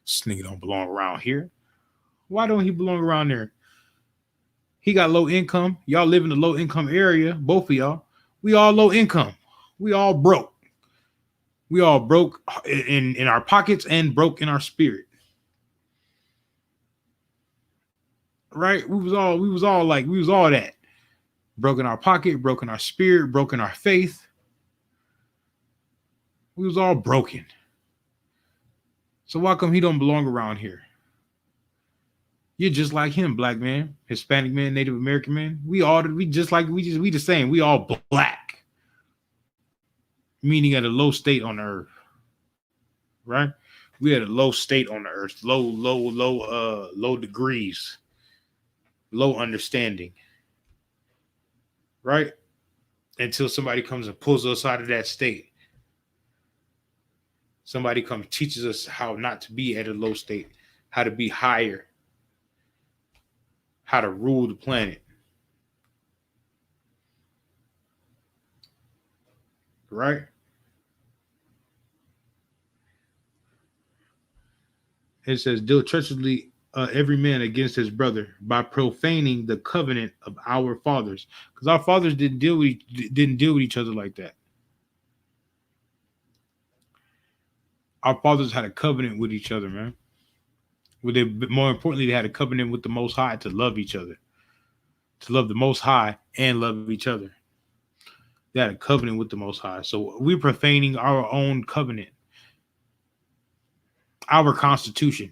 this nigga don't belong around here. Why don't he belong around there? He got low income. Y'all live in a low income area, both of y'all. We all low income. We all broke. We all broke in our pockets and broke in our spirit. Right? We was all that. Broken our pocket, broken our spirit, broken our faith. We was all broken. So why come he don't belong around here? You're just like him, black man, Hispanic man, Native American man. We the same. We all black, meaning at a low state on the earth, right? We at a low state on the earth, low degrees, low understanding, right? Until somebody comes and pulls us out of that state. Somebody comes teaches us how not to be at a low state, how to be higher, how to rule the planet, right? It says, deal treacherously every man against his brother by profaning the covenant of our fathers, because our fathers didn't deal with each other like that. Our fathers had a covenant with each other, man. More importantly, they had a covenant with the Most High to love each other, to love the Most High and love each other. They had a covenant with the Most High. So we're profaning our own covenant, our Constitution.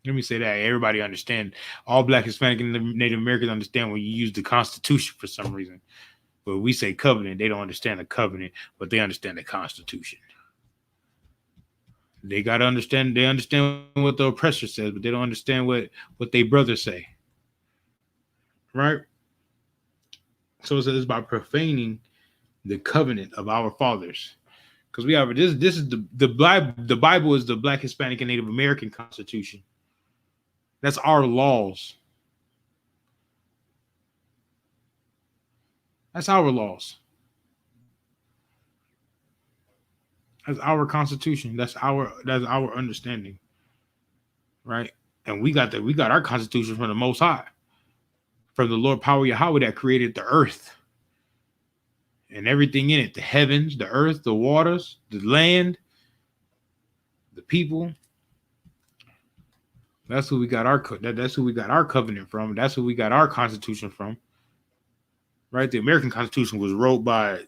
Let me say that everybody understand. All Black, Hispanic, and Native Americans understand when you use the Constitution for some reason. But we say covenant, they don't understand the covenant, but they understand the Constitution. They gotta understand. They understand what the oppressor says, but they don't understand what they brothers say. Right? So it says by profaning the covenant of our fathers. Because we have this is the Bible. The Bible is the Black, Hispanic, and Native American Constitution. That's our laws. That's our laws. That's our Constitution. That's our understanding. Right? And we got our Constitution from the Most High, from the Lord Power Yahweh that created the earth and everything in it, the heavens, the earth, the waters, the land, the people. That's who we got that's who we got our covenant from. That's who we got our Constitution from. Right? The American Constitution was wrote by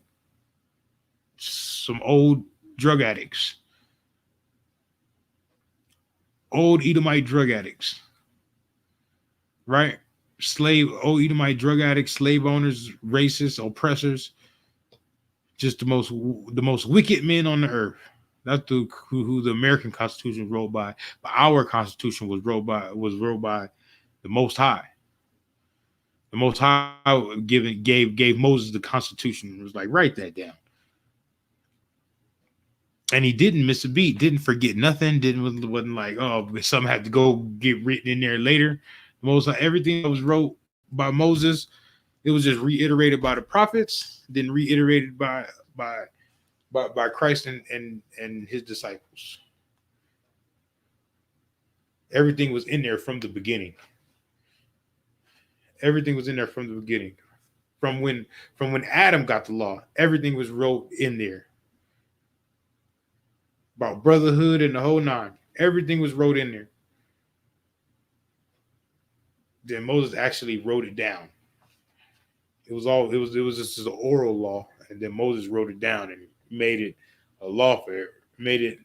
some old drug addicts, old Edomite drug addicts, right? Old Edomite drug addicts, slave owners, racists, oppressors, just the most wicked men on the earth. That's who the American Constitution wrote by. But our Constitution was wrote by the Most High. The Most High gave Moses the Constitution. It was like, write that down. And he didn't miss a beat, didn't forget nothing, wasn't like, oh, something had to go get written in there later. Everything that was wrote by Moses, it was just reiterated by the prophets, then reiterated by Christ and his disciples. Everything was in there from the beginning. Everything was in there from the beginning. From when Adam got the law, everything was wrote in there. About brotherhood and the whole nine. Everything was wrote in there. Then Moses actually wrote it down. It was just an oral law, and then Moses wrote it down and made it a law for it, made it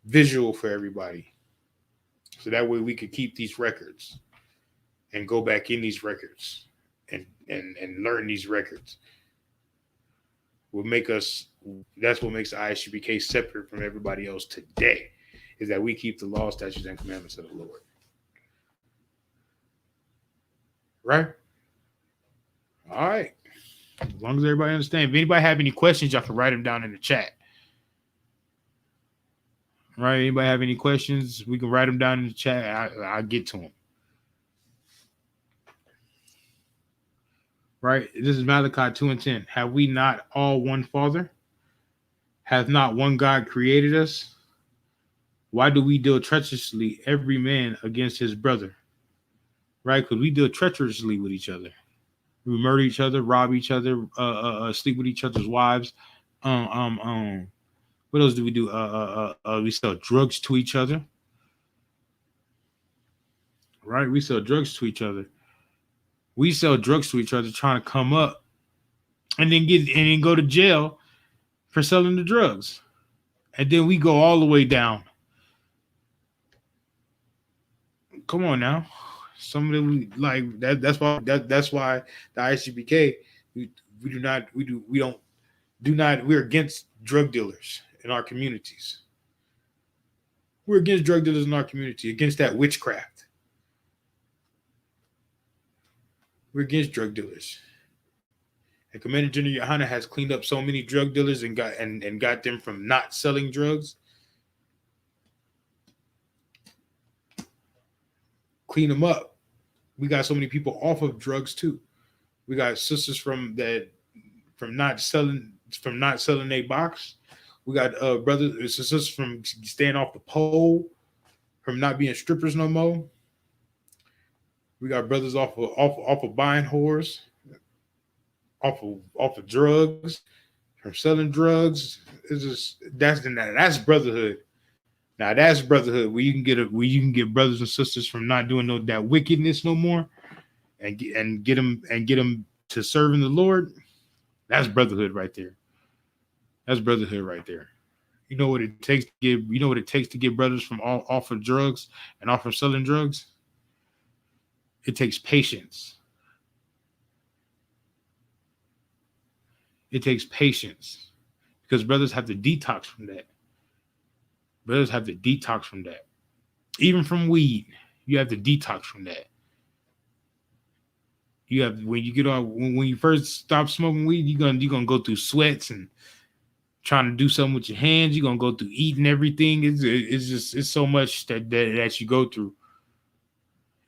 visual for everybody. So that way we could keep these records and go back in these records and learn these records. That's what makes the I.S.U.P.K separate from everybody else today, is that we keep the law, statutes, and commandments of the Lord. Right? All right. As long as everybody understands. If anybody have any questions, y'all can write them down in the chat. Right? Anybody have any questions? We can write them down in the chat. I'll get to them. Right? This is Malachi 2:10. Have we not all one Father? Hath not one God created us? Why do we deal treacherously every man against his brother? Right? Because we deal treacherously with each other. We murder each other, rob each other, sleep with each other's wives. Um, um, um. What else do we do? We sell drugs to each other. Right? We sell drugs to each other. We sell drugs to each other, trying to come up and then go to jail for selling the drugs, and then we go all the way down. Come on now, some of them like that. That's why the I.S.U.P.K. We, we don't do not we're against drug dealers in our communities. We're against drug dealers in our community, against that witchcraft. We're against drug dealers. And Commander General Yohana has cleaned up so many drug dealers and got them from not selling drugs. Clean them up. We got so many people off of drugs too. We got sisters from not selling a box. We got brothers and sisters from staying off the pole, from not being strippers no more. We got brothers off of buying whores, off of drugs, from selling drugs. It's just that's brotherhood. Now that's brotherhood where you can get brothers and sisters from not doing that wickedness no more, and get them to serving the Lord. That's brotherhood right there. That's brotherhood right there. You know what it takes to get brothers from all off of drugs and off of selling drugs? It takes patience. It takes patience because brothers have to detox from that. Brothers have to detox from that. Even from weed, you have to detox from that. You have when you get on when you first stop smoking weed, you're gonna go through sweats and trying to do something with your hands. You're gonna go through eating everything. It's so much that you go through.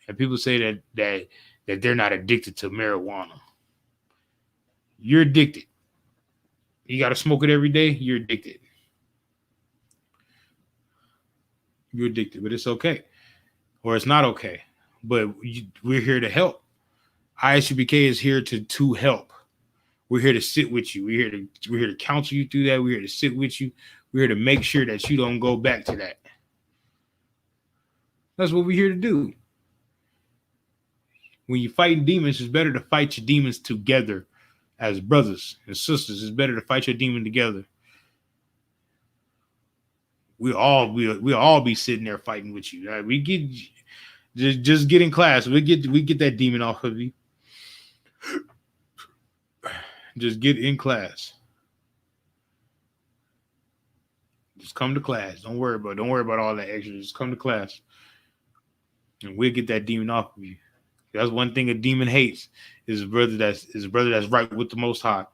And people say that they're not addicted to marijuana. You're addicted. You got to smoke it every day. You're addicted. You're addicted, but it's okay, or it's not okay. But we're here to help. I.S.U.P.K is here to help. We're here to sit with you. We're here to counsel you through that. We're here to sit with you. We're here to make sure that you don't go back to that. That's what we're here to do. When you're fighting demons, it's better to fight your demons together as brothers and sisters. It's better to fight your demon together. We all be sitting there fighting with you. Right? We get just get in class. We get that demon off of you. Just get in class. Just come to class. Don't worry about all that extra. Just come to class, and we'll get that demon off of you. That's one thing a demon hates is a brother that's right with the Most High.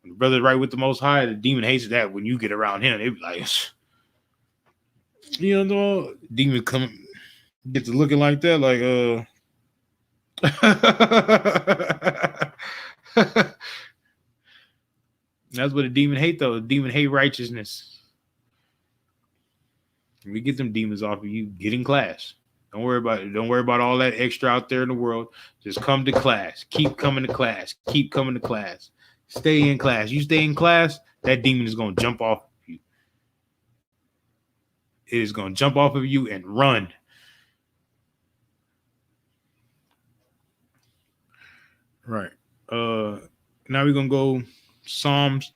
When the brother's right with the Most High, the demon hates that. When you get around him, they be like, demon come get to looking like that, like That's what a demon hate though. A demon hate righteousness. When we get them demons off of you, get in class. Don't worry about it. Don't worry about all that extra out there in the world. Just come to class. Keep coming to class. Keep coming to class. Stay in class. You stay in class, that demon is going to jump off of you. It is going to jump off of you and run. Right. Now we're going to go Psalms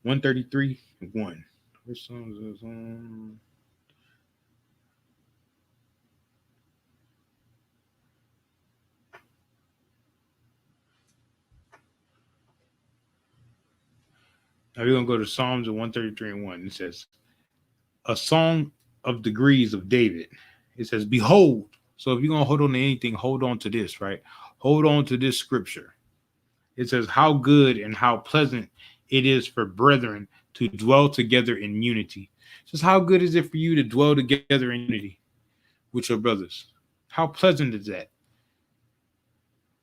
133 1. Which Psalms is Now we're going to go to Psalms 133 and 1. It says, a song of degrees of David. It says, behold. So if you're going to hold on to anything, hold on to this, right? Hold on to this scripture. It says, how good and how pleasant it is for brethren to dwell together in unity. It says, how good is it for you to dwell together in unity with your brothers? How pleasant is that?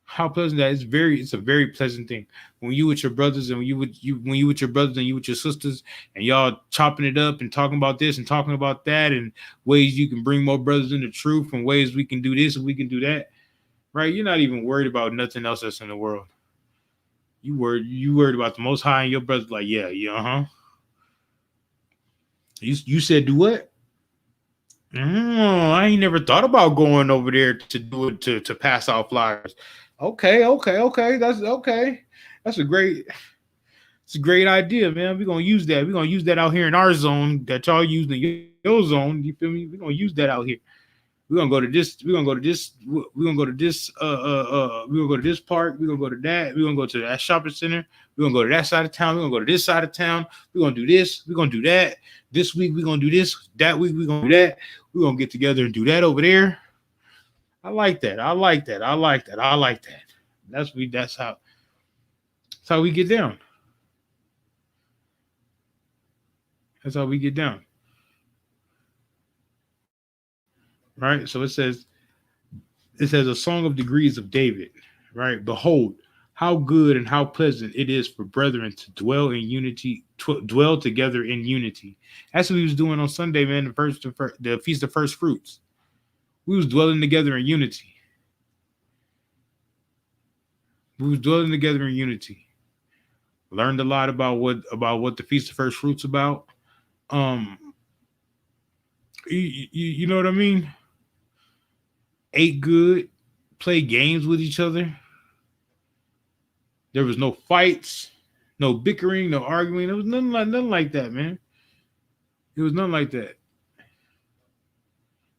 How pleasant that is. It's a very pleasant thing when you with your brothers and when you with your brothers and you with your sisters and y'all chopping it up and talking about this and talking about that and ways you can bring more brothers in the truth and ways we can do this and we can do that. Right? You're not even worried about nothing else that's in the world. You worried about the Most High and your brothers like yeah You said do what? I ain't never thought about going over there to do it to pass out flyers. Okay. That's okay. That's a great it's a great idea, man. We're gonna use that. We're gonna use that out here in our zone that y'all use in your zone. You feel me? We're gonna use that out here. We're gonna go to this. We're gonna go to this. We're gonna go to this. We're gonna go to this park. We're gonna go to that. We're gonna go to that shopping center. We're gonna go to that side of town. We're gonna go to this side of town. We're gonna do this. We're gonna do that. This week we're gonna do this. That week we're gonna do that. We're gonna get together and do that over there. I like that. I like that. I like that. I like that. That's how we get down. That's how we get down. Right? So it says a song of degrees of David, right? Behold, how good and how pleasant it is for brethren to dwell in unity, dwell together in unity. That's what we was doing on Sunday, man. The feast of first fruits. We was dwelling together in unity. We was dwelling together in unity. Learned a lot about what the feast of first fruits about. Um, you know what I mean? Ate good, played games with each other. There was no fights, no bickering, no arguing. There was nothing like that, man. It was nothing like that.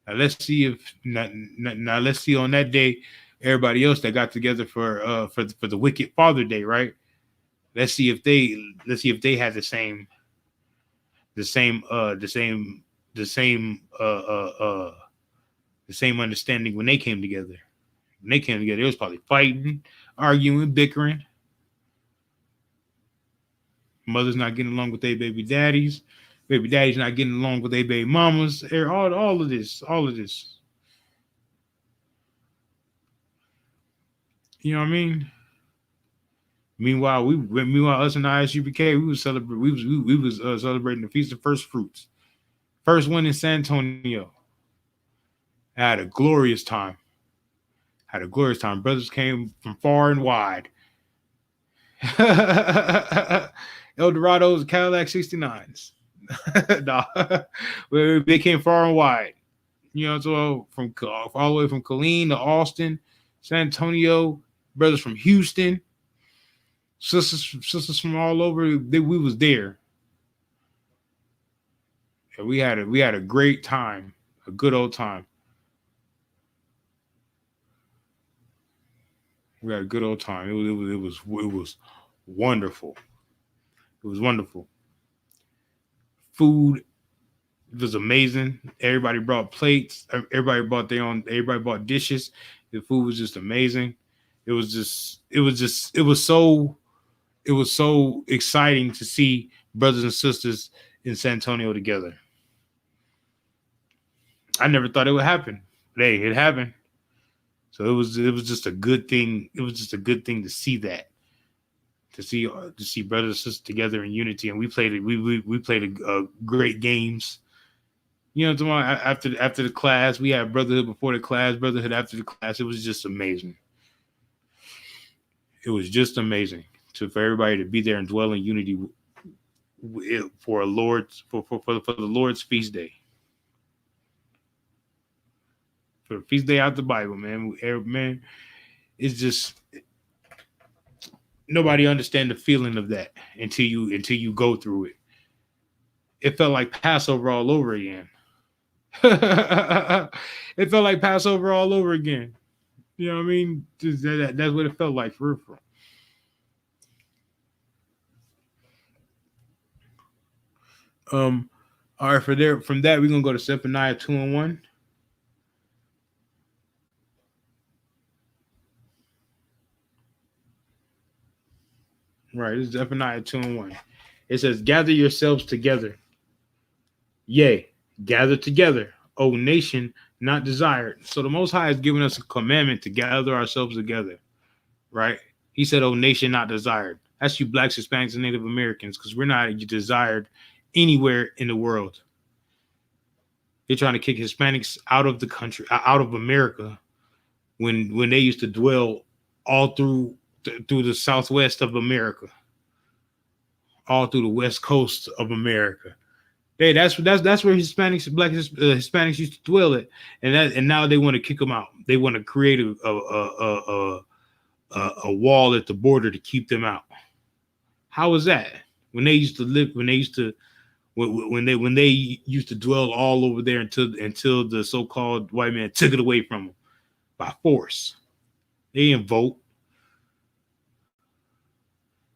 Now let's see on that day, everybody else that got together for the Wicked Father Day, right? Let's see if they had the same the same the same the same understanding when they came together. When they came together, it was probably fighting, arguing, bickering. Mothers not getting along with their baby daddies not getting along with their baby mamas, all of this. You know what I mean? Meanwhile, us and I.S.U.P.K, we was celebrating the feast of first fruits, first one in San Antonio. I had a glorious time. Had a glorious time. Brothers came from far and wide. Eldorados, Cadillac 69s. Nah, they came far and wide. You know, so from all the way from Killeen to Austin, San Antonio, brothers from Houston, sisters from all over. We was there. And we had a great time, a good old time. We had a good old time. It was wonderful. It was wonderful. Food was amazing. Everybody brought plates. Everybody brought their own. Everybody brought dishes. The food was just amazing. It was so exciting to see brothers and sisters in San Antonio together. I never thought it would happen. But hey, it happened. So it was just a good thing. It was just a good thing to see that. To see brothers and sisters together in unity, and we played great games. You know, tomorrow after the class, we had brotherhood before the class, brotherhood after the class. It was just amazing. It was just amazing for everybody to be there and dwell in unity for the Lord's feast day, for the feast day out the Bible, man. Man, it's just nobody understand the feeling of that until you go through it. It felt like Passover all over again. It felt like Passover all over again. You know what I mean? That's what it felt like for real. Um, all right, from that we're gonna go to Zephaniah 2:1. Right, this is Zephaniah 2:1. It says, "Gather yourselves together, yea, gather together, O nation not desired." So the Most High has given us a commandment to gather ourselves together. right? He said, "Oh, nation not desired." That's you blacks, Hispanics, and Native Americans, because we're not desired anywhere in the world. They're trying to kick Hispanics out of the country, out of America, when they used to dwell all through the southwest of America, all through the west coast of America. Hey, that's where Hispanics, black Hispanics used to dwell at, and now they want to kick them out. They want to create a wall at the border to keep them out. How was that? When they used to live, when they used to dwell all over there until the so-called white man took it away from them by force. They didn't vote.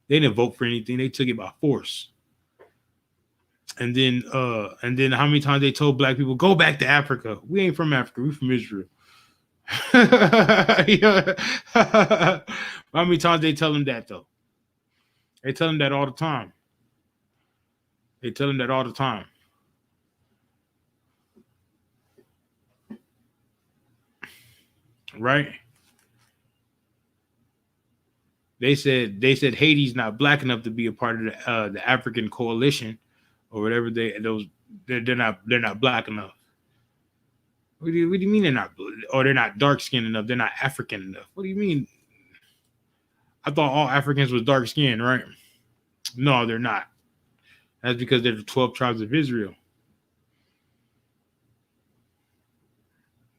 They didn't vote for anything. They took it by force. And then how many times they told black people, go back to Africa? We ain't from Africa. We from Israel. How many times they tell them that though? They tell them that all the time. They tell them that all the time. Right? They said Haiti's not black enough to be a part of the African coalition or whatever they're not black enough. What do you mean they're not, or they're not dark skinned enough? They're not African enough. What do you mean? I thought all Africans was dark skinned, right? No, they're not. That's because they're the 12 tribes of Israel.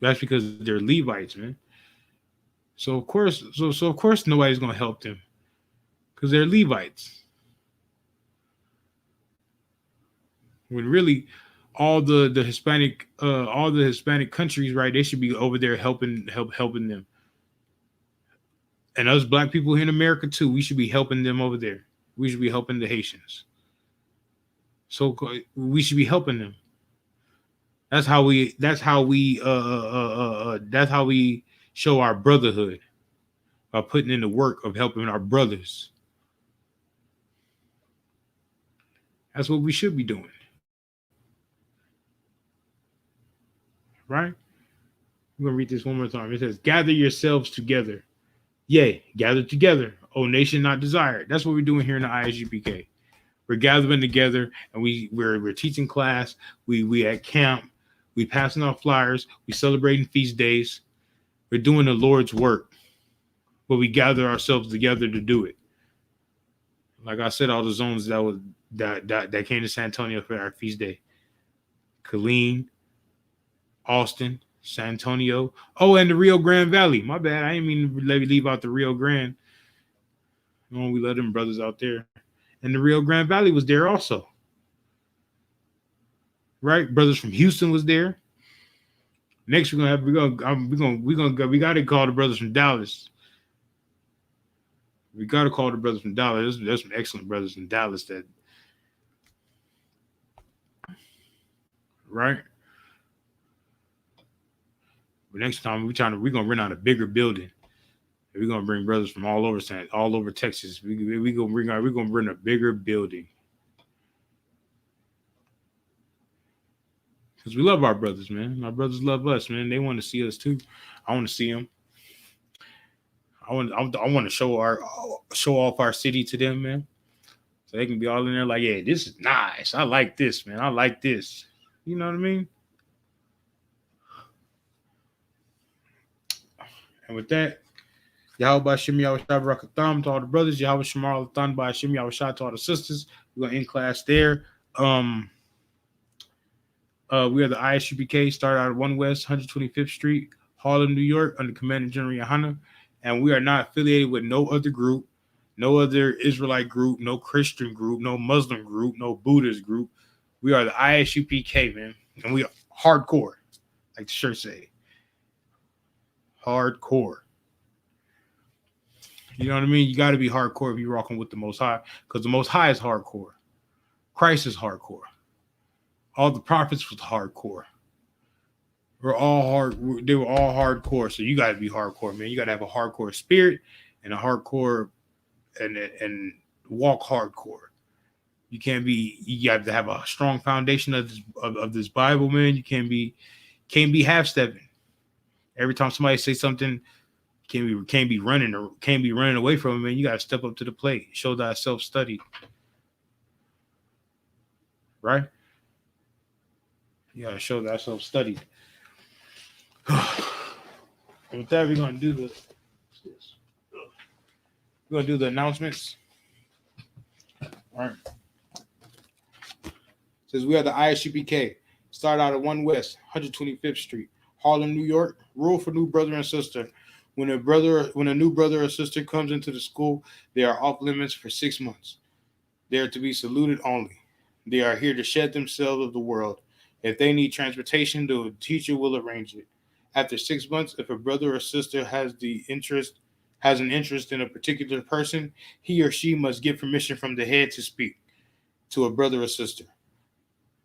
That's because they're Levites, man. So of course nobody's gonna help them because they're Levites. When really all the Hispanic countries, right? They should be over there helping them. And us black people here in America too, we should be helping them over there. We should be helping the Haitians. So we should be helping them. That's how we show our brotherhood, by putting in the work of helping our brothers. That's what we should be doing. Right? I'm going to read this one more time. It says, gather yourselves together. Yea, gather together. O nation not desired. That's what we're doing here in the I.S.U.P.K. We're gathering together, and we're teaching class. We at camp. We passing out flyers. We celebrating feast days. We're doing the Lord's work, but we gather ourselves together to do it. Like I said, all the zones that came to San Antonio for our feast day: Killeen, Austin, San Antonio. Oh, and the Rio Grande Valley. My bad. I didn't mean to leave out the Rio Grande. No, we let them brothers out there. And the Rio Grande Valley was there also. Right? Brothers from Houston was there. Next, we got to call the brothers from Dallas. We got to call the brothers from Dallas. There's some excellent brothers in Dallas that, right? But next time we're gonna rent out a bigger building. We're gonna bring brothers from all over Texas. We're gonna rent a bigger building. Because we love our brothers, man. Our brothers love us, man. They want to see us too. I want to see them. I want to show off our city to them, man. So they can be all in there like, yeah, this is nice. I like this, man. I like this. You know what I mean? And with that, Yahweh Shim Yahweh Shabbarakatham to all the brothers. Yahweh Shamar Lathan by Shim Yahweh Shah to all the sisters. We're going to end class there. We are the I.S.U.P.K. Started out at 1 West 125th Street, Harlem, New York, under Commander General Yohana. And we are not affiliated with no other group, no other Israelite group, no Christian group, no Muslim group, no Buddhist group. We are the I.S.U.P.K, man. And we are hardcore, like the shirt say. Hardcore. You know what I mean? You got to be hardcore if you're rocking with the Most High, because the Most High is hardcore. Christ is hardcore. All the prophets was hardcore. They were all hardcore. So you got to be hardcore, man. You got to have a hardcore spirit and a hardcore and walk hardcore. You got to have a strong foundation of this Bible, man. You can't be half stepping. Every time somebody say something can't be running away from him, man. You got to step up to the plate, show thyself studied, right? You got to show thyself studied. With that, we're gonna do the announcements. All right. Says we are the I.S.U.P.K. Start out at 1 West, 125th Street, Harlem, New York. Rule for new brother and sister. When a new brother or sister comes into the school, they are off limits for 6 months. They are to be saluted only. They are here to shed themselves of the world. If they need transportation, the teacher will arrange it. After 6 months, if a brother or sister has an interest in a particular person, he or she must get permission from the head to speak to a brother or sister.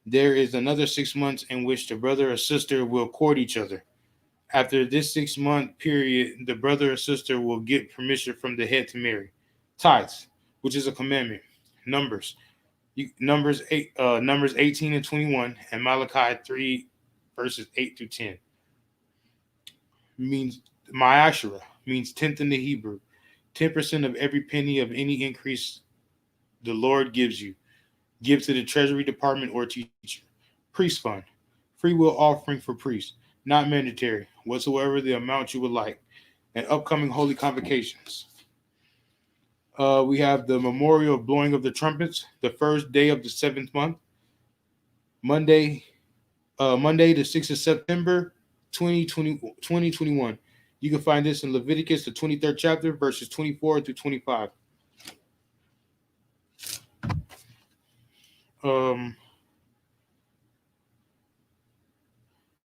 There is another 6 months in which the brother or sister will court each other. After this 6-month period, the brother or sister will get permission from the head to marry. Tithes, which is a commandment. Numbers 18 and 21, and Malachi 3 verses 8 through 10. Means Ma'ashara means tenth in the Hebrew. 10% of every penny of any increase the Lord gives you. Give to the Treasury Department or teacher. Priest fund. Free will offering for priests. Not mandatory. Whatsoever the amount you would like. And upcoming holy convocations. We have the memorial blowing of the trumpets, the first day of the 7th month. Monday the 6th of September, 2021. You can find this in Leviticus, the 23rd chapter, verses 24 through 25.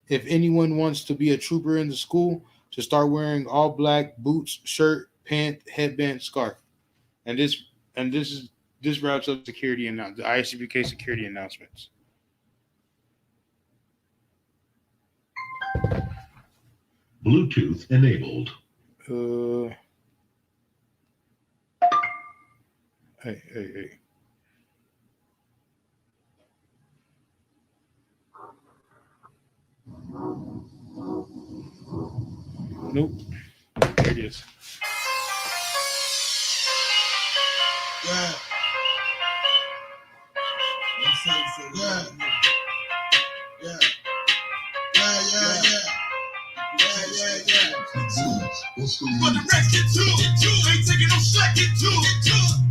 If anyone wants to be a trooper in the school, to start wearing all black boots, shirt, pant, headband, scarf. And this wraps up the I.S.U.P.K. security announcements. Bluetooth enabled. Hey. Nope. There it is. Yeah. But the rest get to it. Ain't taking no slack, get to it.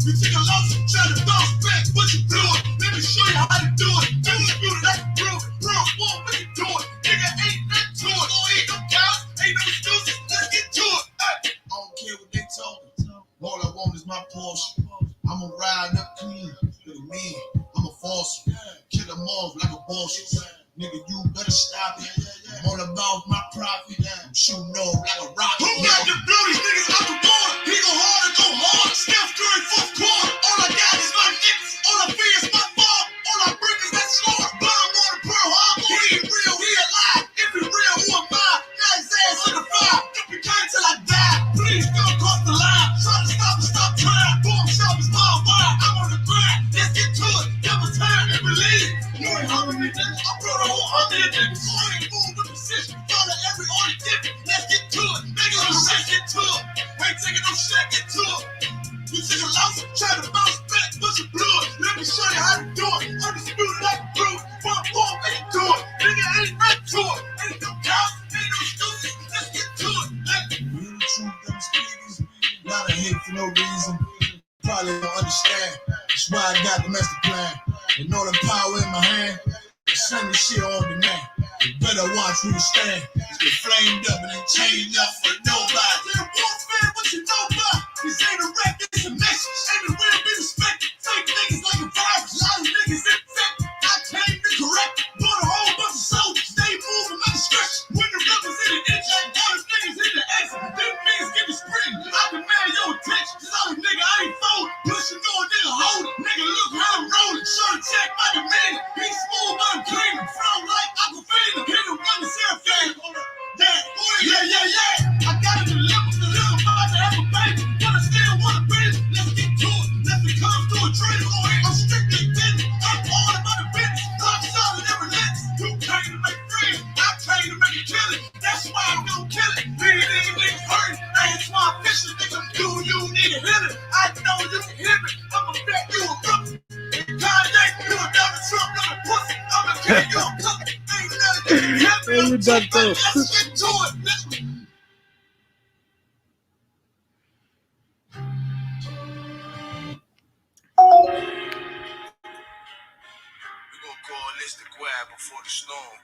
You take a loss, try to bounce back, but you blew it. Let me show you how to do it. Do it like a proof. Won't make it do it. Nigga ain't nothing to it. Ain't no cows, ain't no excuses. Let's get to it. I don't care what they told me. All I want is my Porsche. I'ma ride up clean. Look at me. I'm a false. Kill them off like a bullshit. Nigga, you better stop it. I'm all about my profit. I'm shooting off like a rocket. Who got to blow these niggas out the water? He go hard and go hard. Steph Curry, fourth quarter. All I got is my niggas. All I fear is my fall. All I bring is that slaughter. Bomb on the Pearl Harbor. He ain't real, he alive. If he real, who am I? Now his ass in the fire. W.K. till I die. Please don't cross the line. Try to stop trying. Boom, shop is my wine. I'm on the grind. Let's get to it. Give us time and believe. You ain't hungry, niggas. I brought a whole 100 niggas. I ain't moving with precision. Follow every order given. Let's get to it. Niggas, let's get to it. Ain't taking no shit, get to it. You take a loss, try to bounce back, but you blew it. Let me show you how to do it. Undisputed like a proof. One, make it do it. Nigga ain't right to it. Ain't no doubt, ain't no excuses. Let's get to it. Real truth, them speakers. Lot of hate for no reason. Probably don't understand. That's why I got the master plan. And all the power in my hand. Send the shit on demand. You better watch who you stand. Get flamed up and ain't chained up for nobody. Little boss man, what you know about? This ain't a rap, it's a message. Ain't the real be respected. Fake niggas like a virus. A lot of niggas infected. I claim to correct. Bought a whole bunch of soldiers. They move at my discretion. When the rebels in the inch, all the niggas in the exit. Them niggas get the spring. I demand your attention. Cause all the nigga I ain't fold. Pushing on nigga hold it. Nigga look how I'm rolling. Show the check my demand. Be smooth, but I'm clean. Flow like Aquafina. Hit him run the Seraphim. Yeah. I got it delivered. I'm about to have a baby. need to hear it. I know you can hear it. I'ma bet you a rookie. Kanye, you another Trump, another pussy. I'ma get you a cookie. Ain't nothing to tell me. Let's get to it. We're gonna call this the grab before the storm.